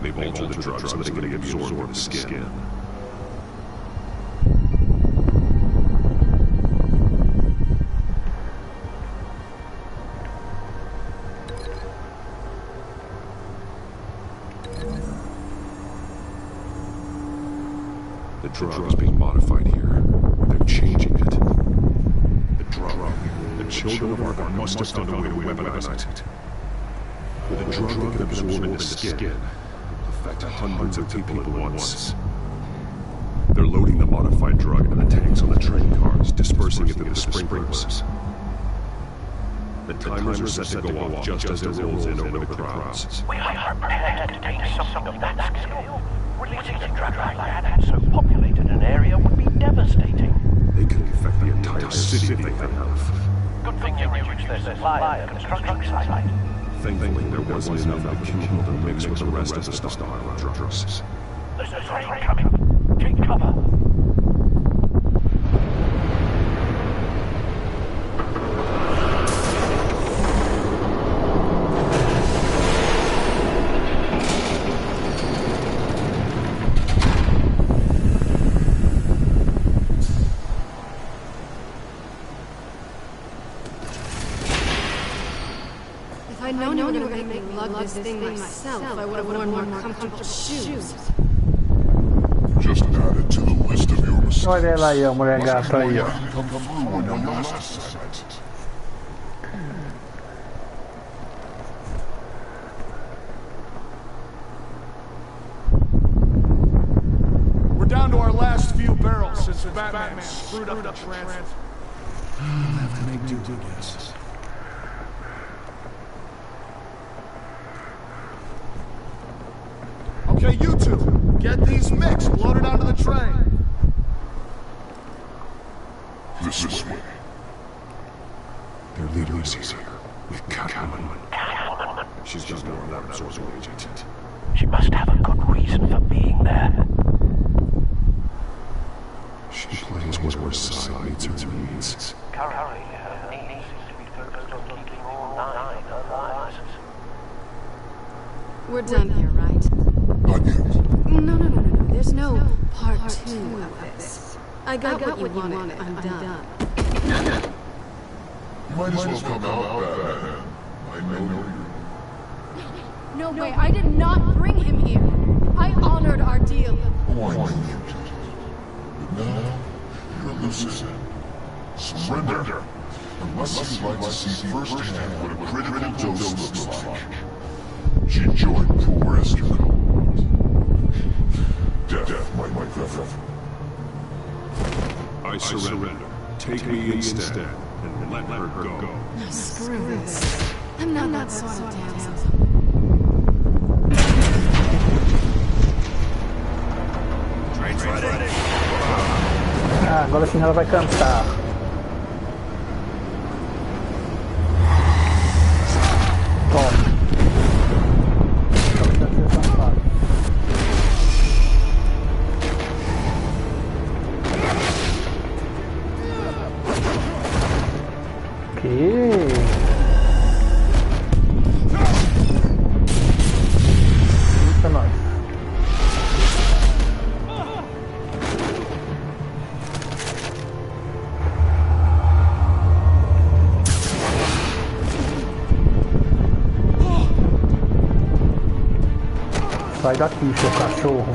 They've altered the drugs so that it can absorb into the skin. The drug is being modified here. They're changing it. The drug. The children of Arkham must have found a way to weaponize it. With a drug that can absorb into the skin, affect hundreds of people at once. They're loading the modified drug into the tanks on the train cars, dispersing it through the sprinklers. The timers are set to go off just as it rolls in over the crowds. We are prepared to take something of that scale. Releasing a drug like that at so populated an area would be devastating. They could infect the entire city if they had enough. Good thing you reached their supply at the construction site. Thankfully, there wasn't enough of the chemical to mix with the rest of the stockpile of drugs. There's a train coming. Take cover. If I'd known you were going to make me lug this thing myself, I would have worn more comfortable shoes. Just add it to the list of your mistakes. Olha ela aí, a mulher gata aí, ó. We're down to our last few barrels since Batman screwed up the transfer. I'll have to make do, I guess. Okay, you two, get these mixed, loaded onto the train. This way. Their leader is here. With Catwoman. She's just more of that absorbing agent. She must have a good reason for being there. She plays whatever side meets her needs. Currently, her needs seem to be focused on keeping all 9 alive. We're done here, right? Not yet. No. There's no part 2 of this. I got what you wanted. I'm done. You might as well come out, Batman. I know you're... No way, I did not bring him here. I honored our deal. Oh, I know you did. But now, you're losing. Surrender. Unless you'd like to see firsthand what a critical dose looks like. She joined poor Esther Cold. Death might make that happen. I surrender. Take me instead, and let her go. No, screw this. I'm not that sort of damsel. Train's ready. Ah, agora sim ela vai cantar. Toma. Isso é nóis. Sai daqui, seu cachorro.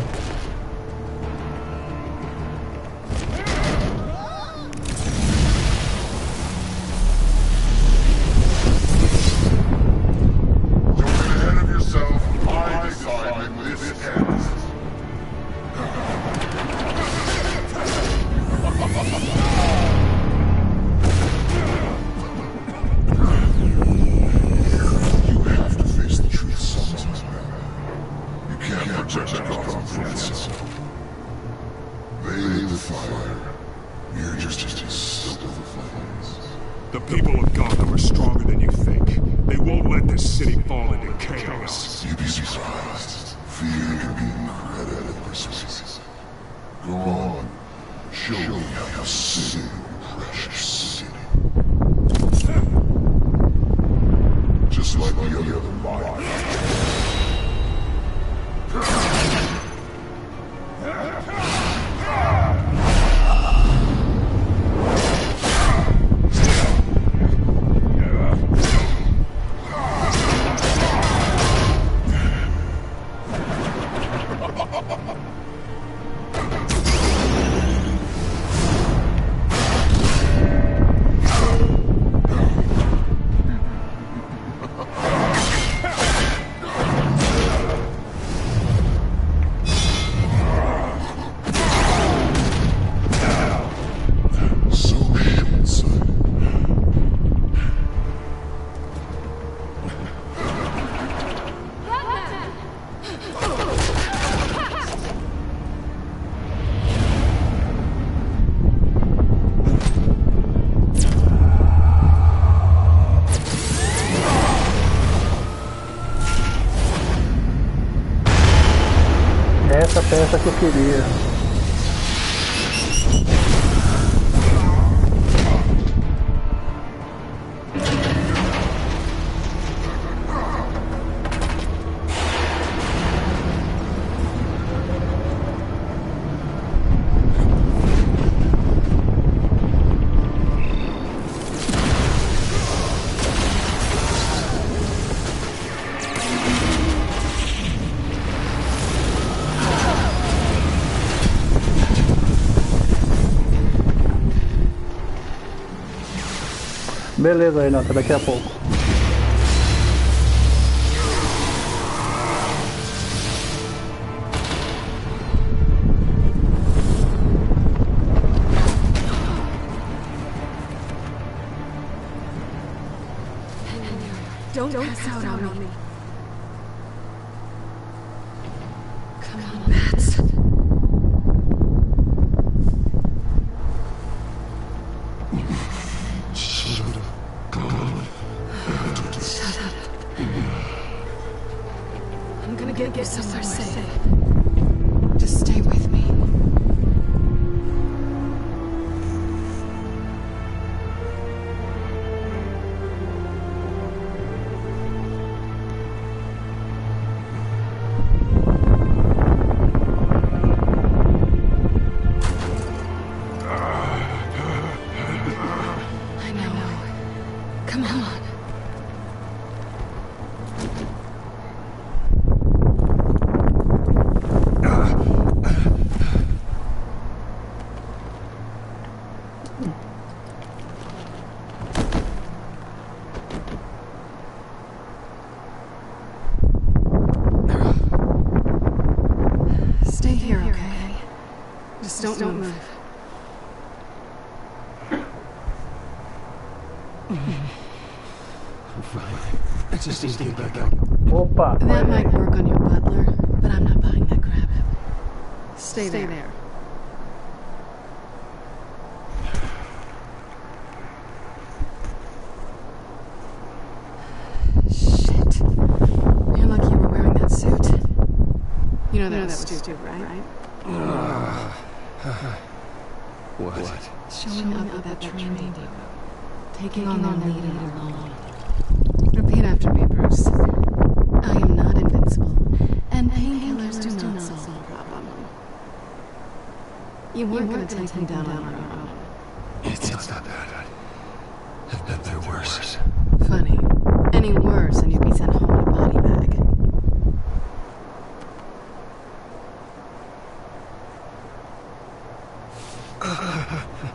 The people of Gotham are stronger than you think. They won't let this city fall into chaos. You'd be surprised. Fear can be incredibly persuasive. Go on. Show me how you sit in your precious city. Just like the other mine. Essa peça que eu queria. Beleza, Renata, daqui a pouco. Don't pass out on me. Come on, Bats. Get somewhere safe. Just stay with me. Just don't move. I just need to get back out. Opa! That might work on your butler, but I'm not buying that crap. Stay there. Shit. You're lucky you were wearing that suit. You know that was stupid, right? What? Showing up at that training depot. Taking on their leader alone. Repeat after me, Bruce. I am not invincible, and painkillers do not solve the problem. You weren't going to take him down on your own. It's not bad. I've been through worse. Funny. Any worse, and you'd be sent home in a body bag.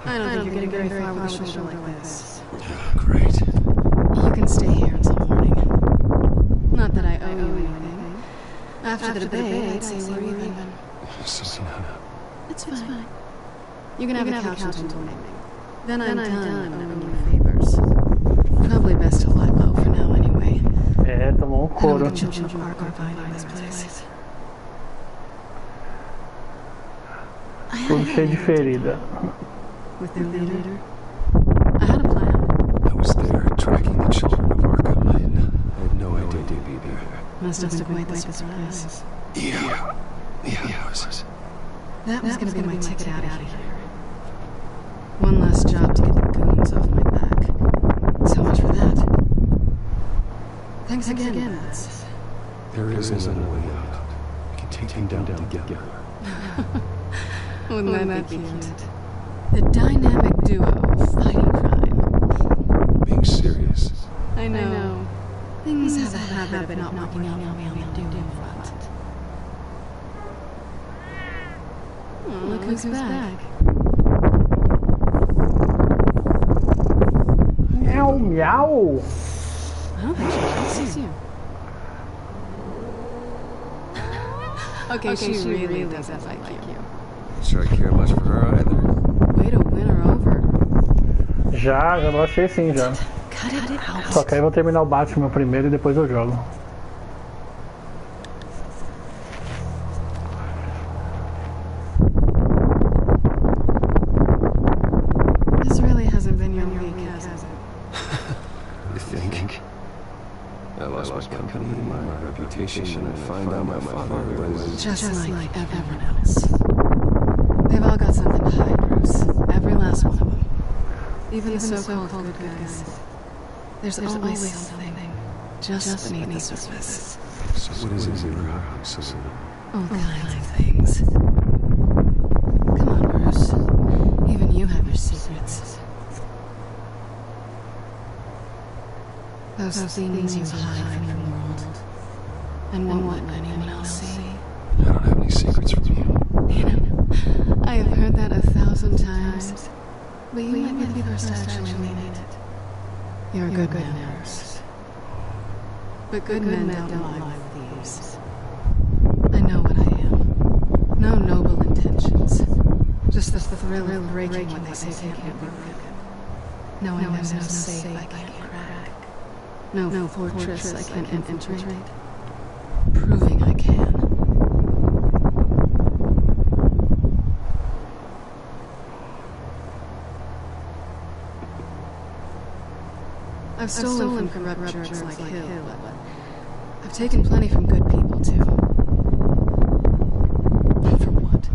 I don't think you're getting very far with a shoulder like this. Great. You can stay here until morning. Not that I owe you anything. After the debate, I'd say we're even. It's fine. You can have a couch until morning. Then I'm done owing you favors. Probably best to lie low for now anyway. Tomou couro. The children of Ark are finding this place. Tudo cheio de ferida. With their leader? I had a plan. I was there tracking the children of Arkham. I had no idea they'd be there. Must have been quite the surprise. Yeah, it was. That was going to be my ticket out of here. One last job to get the goons off my back. So much for that. Thanks again, Bats. There is another way out. We can take them down together. Wouldn't that be cute? The dynamic duo fighting crime. Being serious. I know. Things have a habit of not working out the way they do in front. Oh, look who's back. Meow, meow. I don't think she likes you. Okay, she really doesn't like you. Sure I care much for her either. Way to win her over. Já baixei sim, já. Cut it out. Só que aí eu vou terminar o Batman primeiro e depois eu jogo. This really hasn't been your week, has it? You think? I lost my company, my reputation, and I find out my father was... Just like everyone else. They've all got something to hide, Bruce. Every last one of them. Even the so-called good guys. There's always something just beneath the surface. So what is it you're hiding? All kinds of things. Come on, Bruce. Even you have your secrets. Those things you hide from the world. And won't let anyone else see. I don't have any secrets from you. You know, I have heard that 1,000 times. But you might be the first to actually mean it. You're a good man, Bruce. But good men don't lie with thieves. I know what I am. No noble intentions. Just the thrill of breaking what they say can't be broken. Knowing there's no safe I can't crack. No fortress I can't infiltrate. Proving I can. I've stolen from corrupt jerks like Hill, but I've taken plenty from good people, too. For what?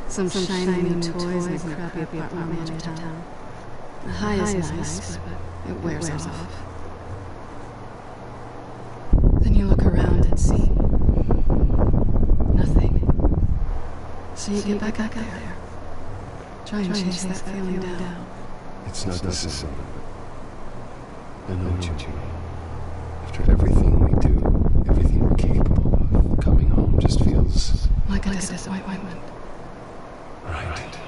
Some shiny new toys and a crappy apartment on the edge of town. The high is nice, but it wears off. Then you look around and see nothing. So you get back up there. Try and chase that feeling down. It's not necessary. I know what you mean. After everything we do, everything we're capable of, coming home just feels... like a disappointment. Right.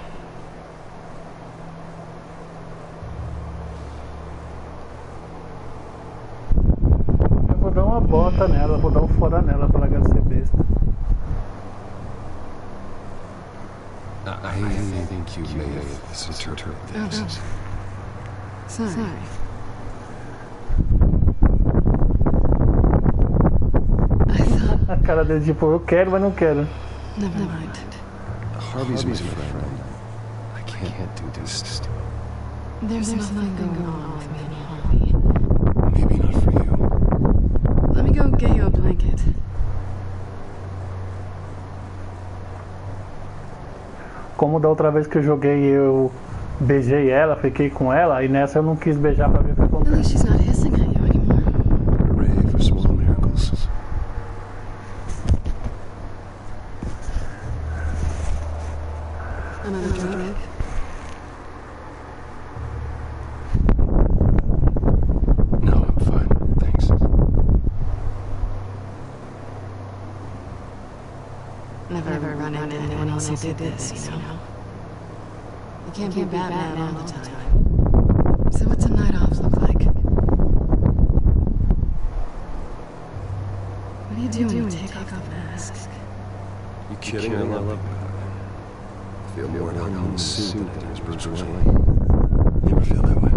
Eu vou dar uma bota nela, vou dar fora nela pra ela ser besta. I think you may have misinterpreted things. Sorry. A cara dele tipo, eu quero, mas não quero. Never mind. Harvey's my friend. I can't do this. There's nothing going on with me and Harvey. Maybe not for you. Let me go get you a blanket. Como da outra vez que eu joguei, eu beijei ela, fiquei com ela, e nessa eu não quis beijar pra ver o que acontece. At least she's not hissing at you anymore. Hooray for small miracles. Another drink? No, I'm fine. Thanks. Never run into anyone else who did this, you know? You can't be Batman all the time. So what's a night off look like? What do you do when you take off the mask? You kidding? I love you. I feel more at home in the suit than I do as Bruce Wayne. You ever feel that way?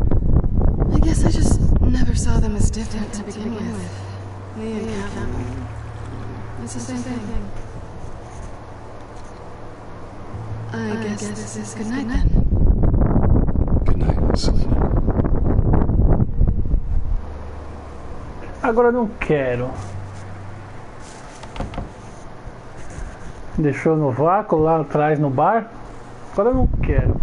I guess I just never saw them as different to begin with. Me and Catwoman. It's the same thing. I guess this is good night then. Good night, Selena. Agora eu não quero. Deixou no vácuo lá atrás no bar. Agora eu não quero.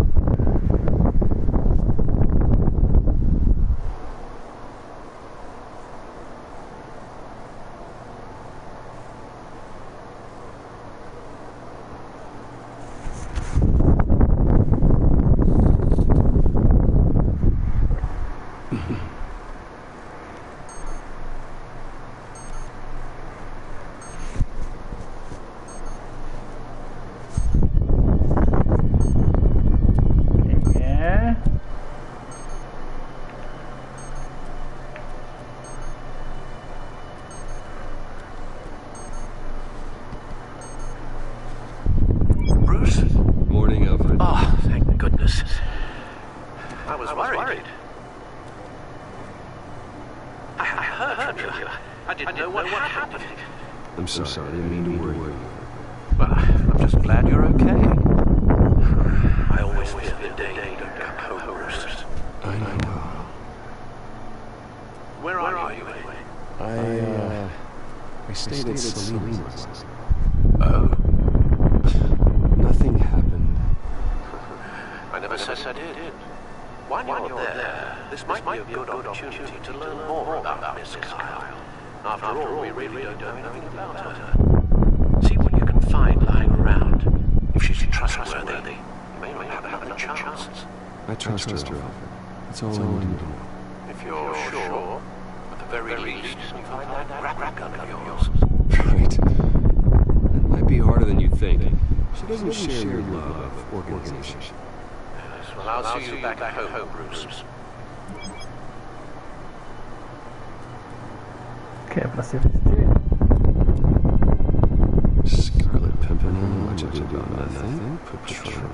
I'm so sorry, I didn't mean to worry you. Well, I'm just glad you're okay. I always fear the day you don't come home, Bruce. I know. Where are you anyway? I stayed at Selena's. Oh? Nothing happened. I never said I did. While you're there, this might be a good opportunity to learn more about Miss Kyle. After all, we really don't know anything about her. See what you can find lying around. If she's trustworthy, you may not have another chance. I trust her. That's all I need to know. If you're sure, at the very least, you find that rat gun of yours. Right. It might be harder than you think. She doesn't share your love of organization. Yes, well, I'll see you back home, Bruce. Que é pra ser vestir. Scarlet Pimpernel, much ado about nothing. Patrona.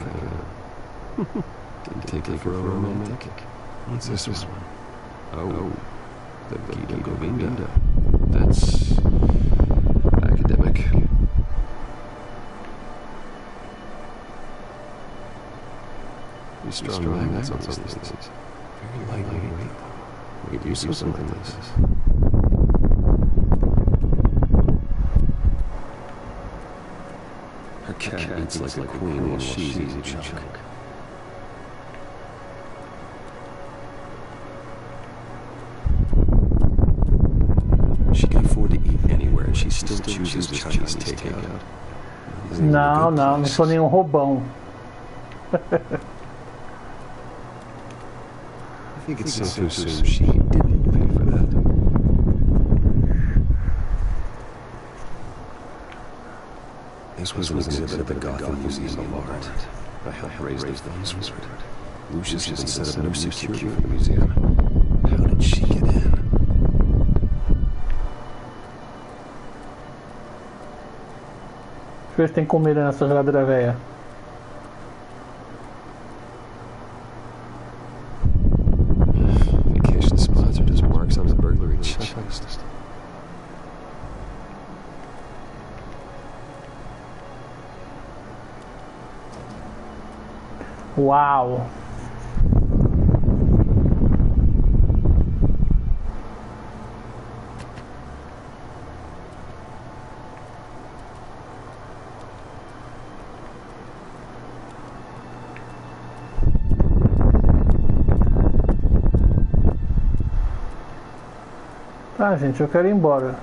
Didn't take it for a romantic. What's this one? Oh, the Gita Govinda. That's academic. Pretty strong magnets on some of these things. Very lightweight. We could use something like this. Her cat eats like a queen while she's easy chunk. She can afford to eat anywhere and she still chooses Chinese takeout. Não sou nenhum roubão. I think it's safe to assume she didn't pay for that. This was an exhibit at the Gotham Museum of Art. I helped raise the funds for it. Lucius had set up no security for the museum. How did she get in? Deixa eu ver se tem comida nessa geladeira velha. Uau! Tá, gente, eu quero ir embora.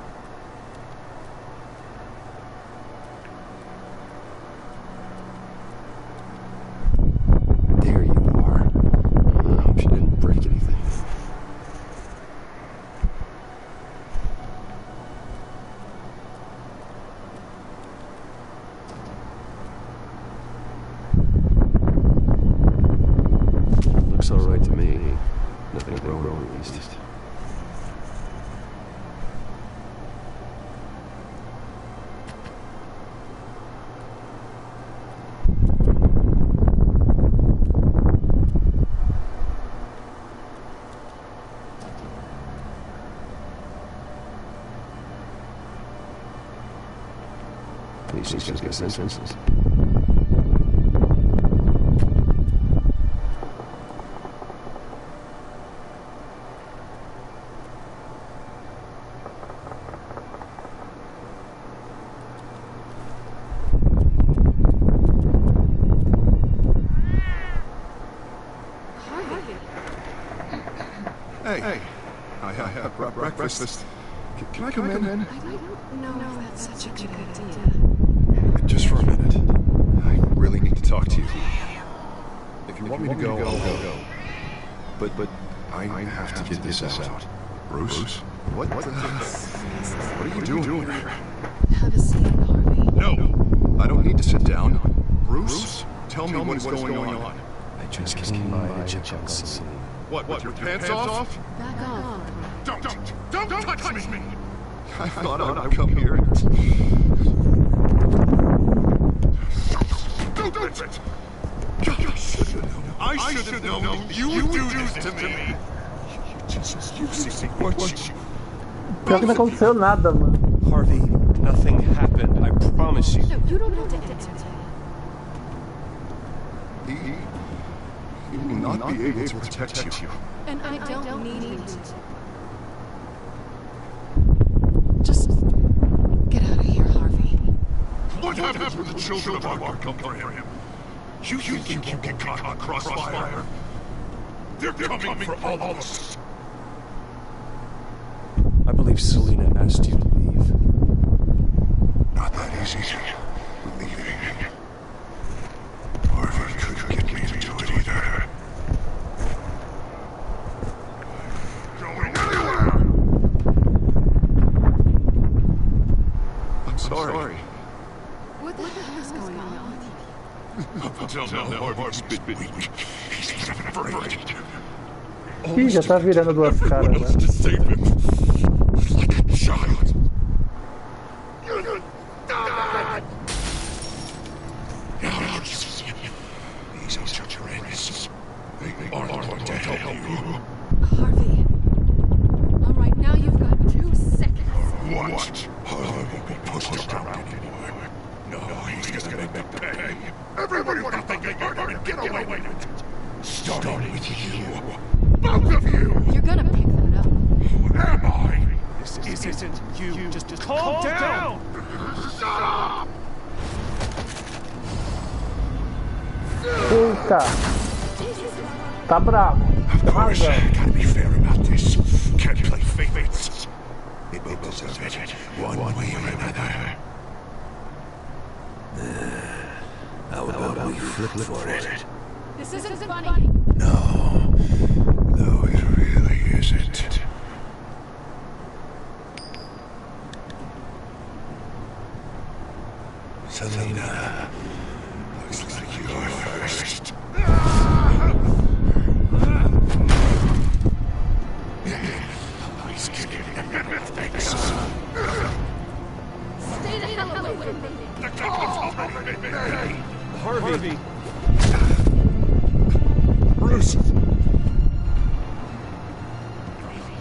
There you are. I hope you didn't break anything. Looks all right to me. Nothing wrong, at least. These things get sentences. Hey, I have brought breakfast. Can I come in? I don't know if that's such a good idea. Just for a minute. I really need to talk to you. If you want me to go, I'll go. But I have to get this out. Bruce? What are you doing here? Have a seat, Harvey. No, I don't need to sit down. Bruce, tell me what's going on. I just came by to check on Celine. What, with your pants off? Back off. Don't touch me! I thought I'd come here. Stupid! I should have known you'd do this to me. You see what you... Pior que não aconteceu nada, mano. Harvey, nothing happened. I promise you. No, you don't have to answer. He will not be able to protect you. And I don't need him to. Just get out of here, Harvey. What happened to the children of Arkham for him? You think you can get caught on crossfire? They're coming for all of us. I believe Selena asked you to leave. Not that easy. Leaving. Harvey couldn't get me to do it either. Going anywhere! I'm sorry. What the hell is going on? Up until now, Harvey's been weak. He's afraid. Ih, já tá virando duas caras, né? To save him. Like a child. You're dead! Now you see him. These are your enemies. They aren't going to help you. Harvey. All right, now you've got 2 seconds. What? Harvey won't be pushed around anymore. No, he's gonna make them pay. Everybody will think they murdered and get away with it. Starting with you. Both of you! You're gonna pick that up. Who am I? This isn't you. Just calm down! Shut up! Eita! Tá bravo. Of course, gotta be fair about this. Can't play favorites. They both deserve it, one way or another. How about we flip for it? This isn't funny. No, it really isn't. Selena, Looks like you're first. He's getting thanks. Stay the hell away from me. Harvey! Bruce!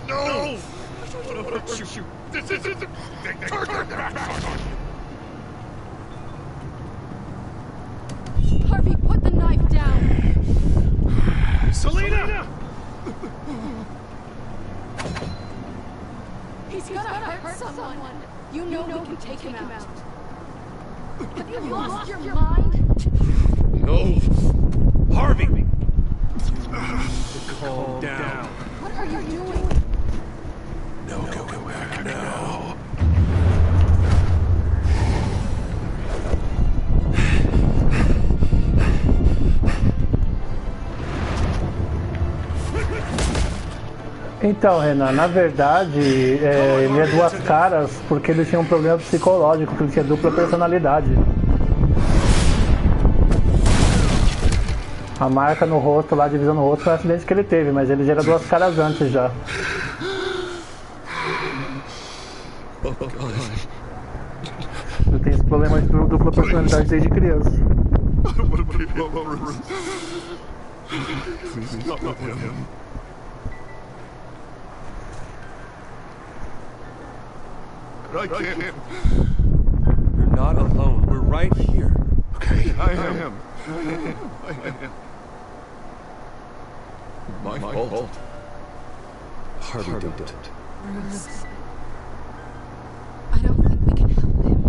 No! Don't you! This isn't... Turn your back on! Harvey, put the knife down. someone. You know we can take him out. Have you lost your mind? No. Harvey! Calm down. What are you doing? No, go back now. Então, Renan, na verdade, ele é duas caras porque ele tinha um problema psicológico, porque ele tinha dupla personalidade. A marca no rosto, lá, a divisão no rosto, foi um acidente que ele teve, mas ele já era duas caras antes já. Ele tem esse problema de dupla personalidade desde criança. I can't. You're not alone. We're right here. Okay, I am. My fault. Harvey, don't. Bruce. I don't think we can help him.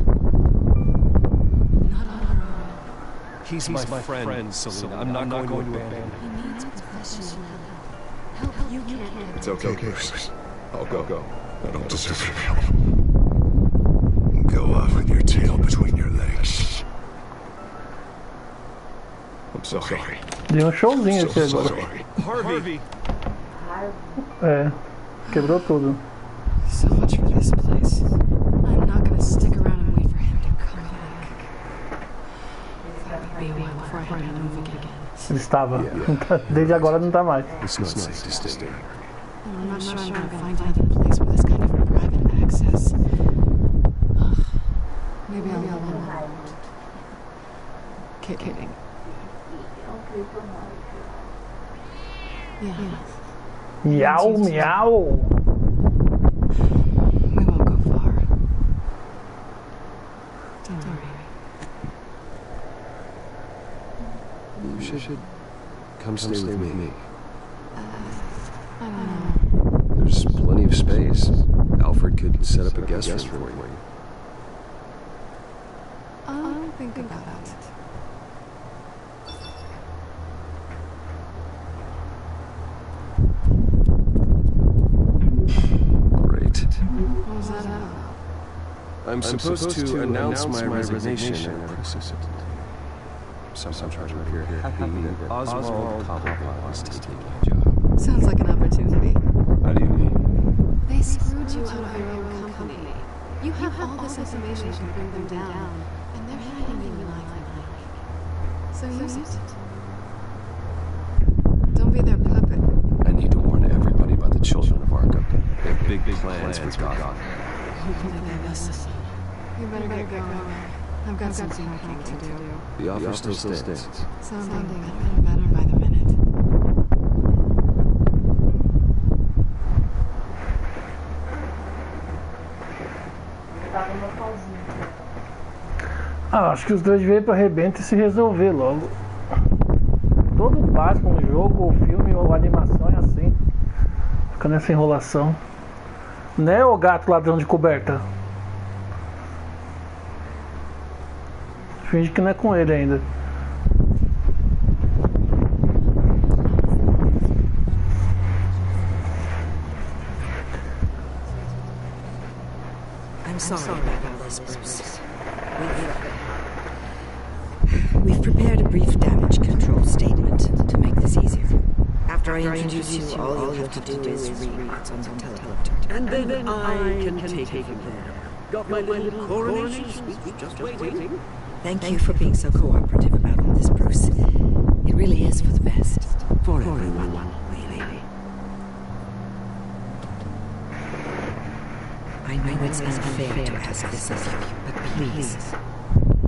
Not on our own. He's my friend, Selena. I'm not going to abandon him. He needs professional help. Help you can't. It's okay, Bruce. I'll go. I don't deserve your help. Go off with your tail between your legs. I'm sorry. Deu um showzinho aqui agora. Harvey! Quebrou tudo. So much for this place. I'm not gonna stick around and wait for him to come back. That would be a while before I had to move again. Ele estava. Desde agora não tá mais. It's not safe to stay here. I'm not sure I'm gonna find another place with this kind of private access. Maybe I'll help him out. Kidding. Yeah. Meow, meow. We won't go far. Don't worry. You should come stay with me. I don't know. There's plenty of space. Alfred could set up a guest room for you. I'll think about it. Great. What was that about? I'm supposed to announce my resignation and process it. Sometimes trying to appear happy that Oswald Cobblepot is taking my job. Sounds like an opportunity. How do you mean? They screwed you out of your own company. You have all this information to bring them down, and they're hiding in your life. So use it. Don't be their puppet. I need to warn everybody about the children of Arkham. They have big plans for Gotham. Hopefully they listen. You better get going. I've got some packing to do. The offer still stands. Sounding better and better by the minute. Acho que os dois veio pra arrebenta e se resolver logo. Todo básico, um jogo, ou filme, ou animação é assim. Fica nessa enrolação. Né, ô gato ladrão de coberta? Finge que não é com ele ainda. I'm sorry about all this, Bruce. We've prepared a brief damage control statement to make this easier. After I introduce you, all you have to do is read what's on the teleprompter. And then I can take it from there. Got my little coronation speech just waiting. Thank you for being so cooperative about all this, Bruce. It really is for the best. For everyone, really. I know it's unfair to ask this of you, but please.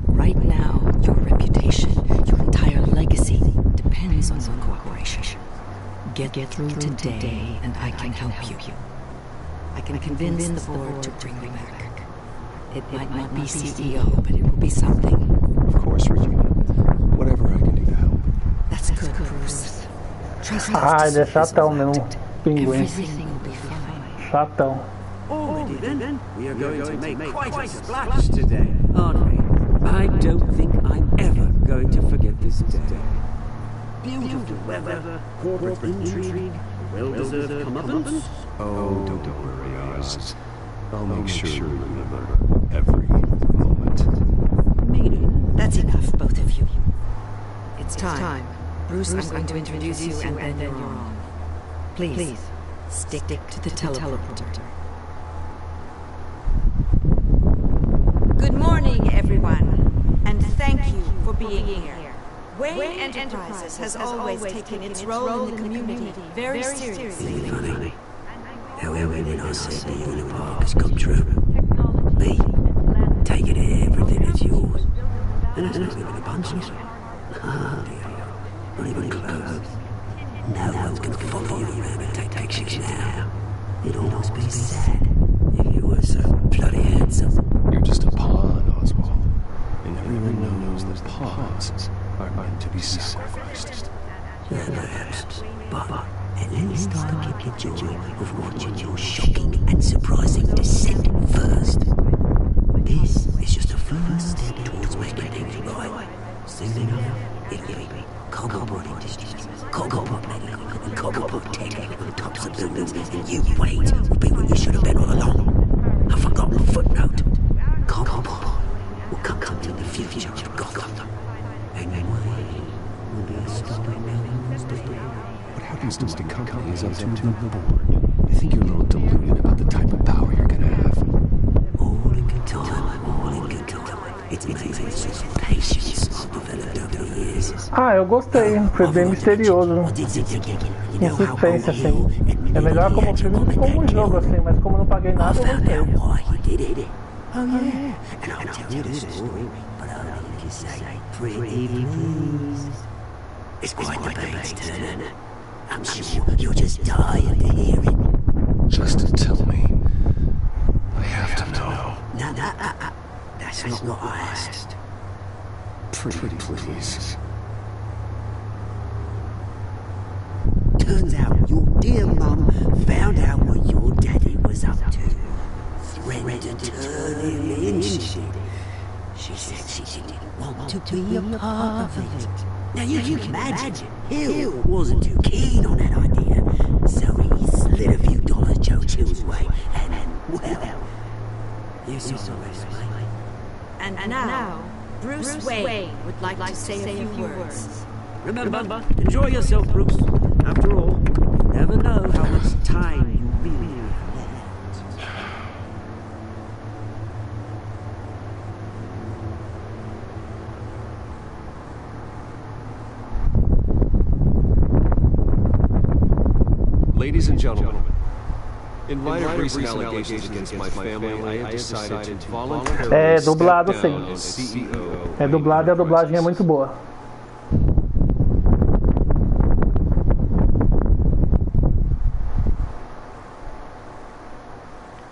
Right now, your reputation, your entire legacy, depends on your cooperation. Get through today, and I can help you. I can convince the board to bring you back. It might not be CEO, but it will be something. Of course, Regina. Whatever I can do to help. That's good, Bruce. Trust us. Ah, ele é chatão mesmo. Pinguim. Everything will be fine. Chatão. All it then, we are going to make quite a splash today, aren't we? I don't think I'm ever going to forget this day. Beautiful weather, corporate intrigue, well-deserved comeuppance. Oh, don't worry, Oz. I'll make sure you remember every moment. Meaning? That's enough, both of you. It's time. Bruce, I'm going to introduce you, and then you're on. Please, stick to the teleporter. Good morning, everyone, and thank you for being here. Wayne Enterprises has always taken its role in the community very seriously. Funny. How everything I said to you in the park has come true. Me, taking everything that's yours. And that's not even a bunch of it. Oh dear. Not even close. No one's gonna follow you around and take pictures now. It'd almost be sad if you were so bloody handsome. You're just a pawn, Oswald. And everyone knows that pawns are meant to be sacrificed. Yeah, perhaps. But at least I get the joy of watching your shocking and surprising descent first. This is just a first step towards making things right. Soon enough, it'll be Cobblepot Industries, Cobblepot Medical, and Cobblepot Tech on the tops of buildings, and you, Wade, will be where you should have been all along. A forgotten footnote. Cobblepot will come to the future of Gotham. And Wade will be a stopping What happens to the company is up to the board. I think you're a little deluded about the type of power you're gonna have. All in good time, all in good time. It's amazing the patience I've developed over the years. Eu gostei, foi bem misterioso. Um suspense assim. É melhor como filme do que como jogo assim, mas como não paguei nada, eu gostei. Oh yeah, and I'll tell you the story, but I'll only say pretty please. It's quite the page turner. I'm sure you're just tired to hear it. Just tell me. I have to know. No, that's not what I asked. Pretty please. Turns out your dear mum found out what your daddy was up to. Threatened to turn him in, she did. She said she didn't want to be a part of it. Now you can imagine, Hill wasn't too keen on that idea, so he slid a few dollars Joe Chill's way, and well, you saw the rest, mate. And now, Bruce Wayne would like to say a few words. Remember, enjoy yourself, Bruce. After all, you never know how much time you really have left. Ladies and gentlemen, in light of recent allegations against my family, I have decided to voluntarily step down as CEO. É dublado e a dublagem é muito boa.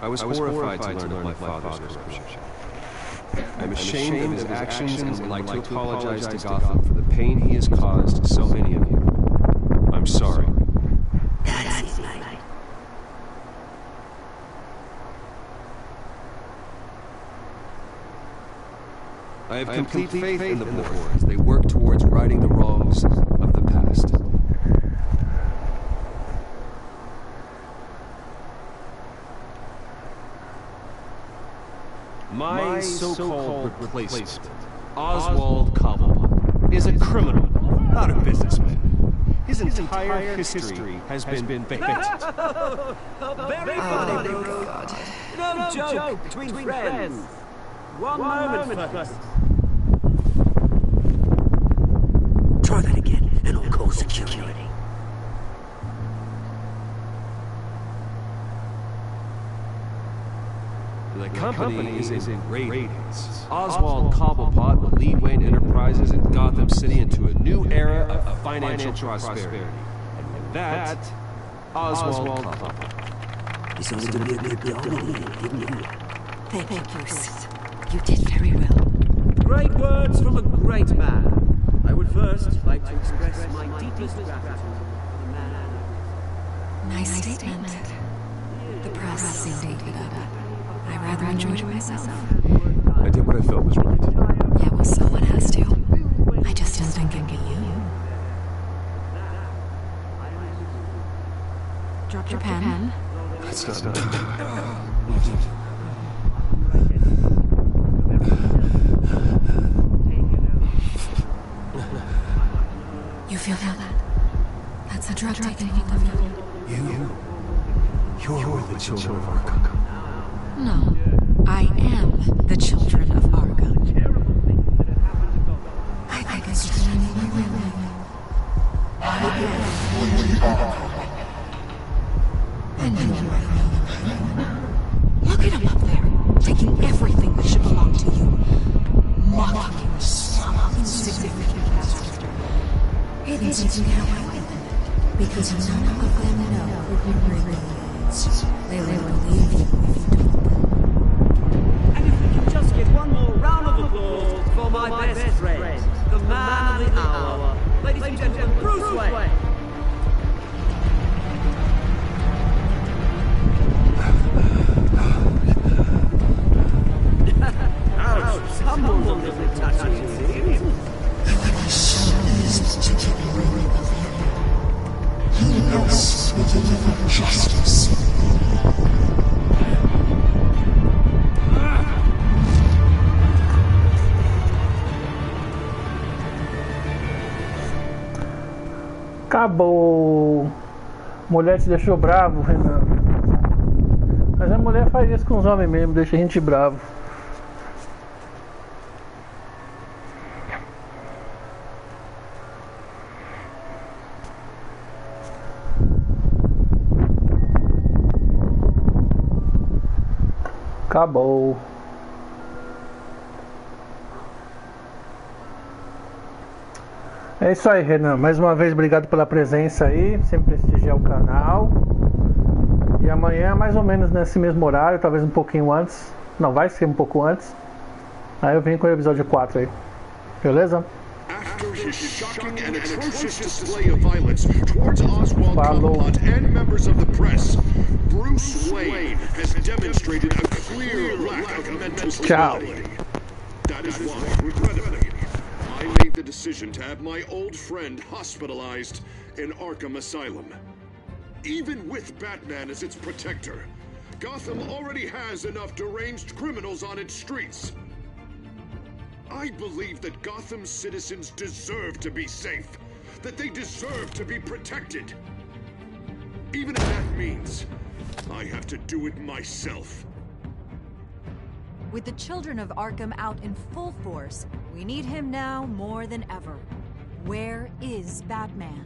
I was horrified to learn of my father's corruption. I'm ashamed of his actions and would like to apologize to Gotham for the pain he has caused so many of you. I'm sorry. That's it, mate. I have complete faith in the board as they work towards righting the wrongs of the past. My so-called replacement, Oswald Cobblepot, is a criminal, not a businessman. His entire history has been faked. Very funny, God. No joke between friends. One moment first. Try that again, and I'll call security. The company is in ratings. Oswald Cobblepot will lead Wayne Enterprises and Gotham City into a new era of financial prosperity. And with that, Oswald Cobblepot. You decided to be a good guy, didn't you? Thank you, Bruce. You did very well. Great words from a great man. I would first like to express my deepest gratitude to the man. Nice statement. The press seemed to eat it up. I rather enjoyed it myself. I did what I felt was right. Yeah, well, someone has to. I just didn't think it'd be you. Drop your pen. That's not... You feel that? That's a drug taking hold of you. You're the children of Arkham. No, I am the children of Arkham. I think it's just me, really. I am. And you already know the plan. Look at him up there, taking everything that should belong to you. Mocking you, some insignificant bastard. It isn't you get away with it, because none of them know who you really is. They will believe you if you don't. And if we can just get one more round of applause for my best friend, the man of the hour, ladies and gentlemen, Bruce Wayne. Ouch, someone's a little touchy, it seems. Whoever is to keep you really believing. Who else will deliver justice? Acabou. Mulher te deixou bravo, Renan. Mas a mulher faz isso com os homens mesmo, deixa a gente bravo. Acabou. É isso aí, Renan. Mais uma vez, obrigado pela presença aí. Sempre prestigiar o canal. E amanhã, mais ou menos nesse mesmo horário, talvez um pouquinho antes. Não, vai ser um pouco antes. Aí eu venho com o episódio 4 aí. Beleza? After his shocking and atrocious display of violence towards Oswald Cobblepot and members of the press, Bruce Wayne has demonstrated a clear lack of mental stability. That is why, regrettably, I made the decision to have my old friend hospitalized in Arkham Asylum. Even with Batman as its protector, Gotham already has enough deranged criminals on its streets. I believe that Gotham's citizens deserve to be safe, that they deserve to be protected. Even if that means I have to do it myself. With the children of Arkham out in full force, we need him now more than ever. Where is Batman?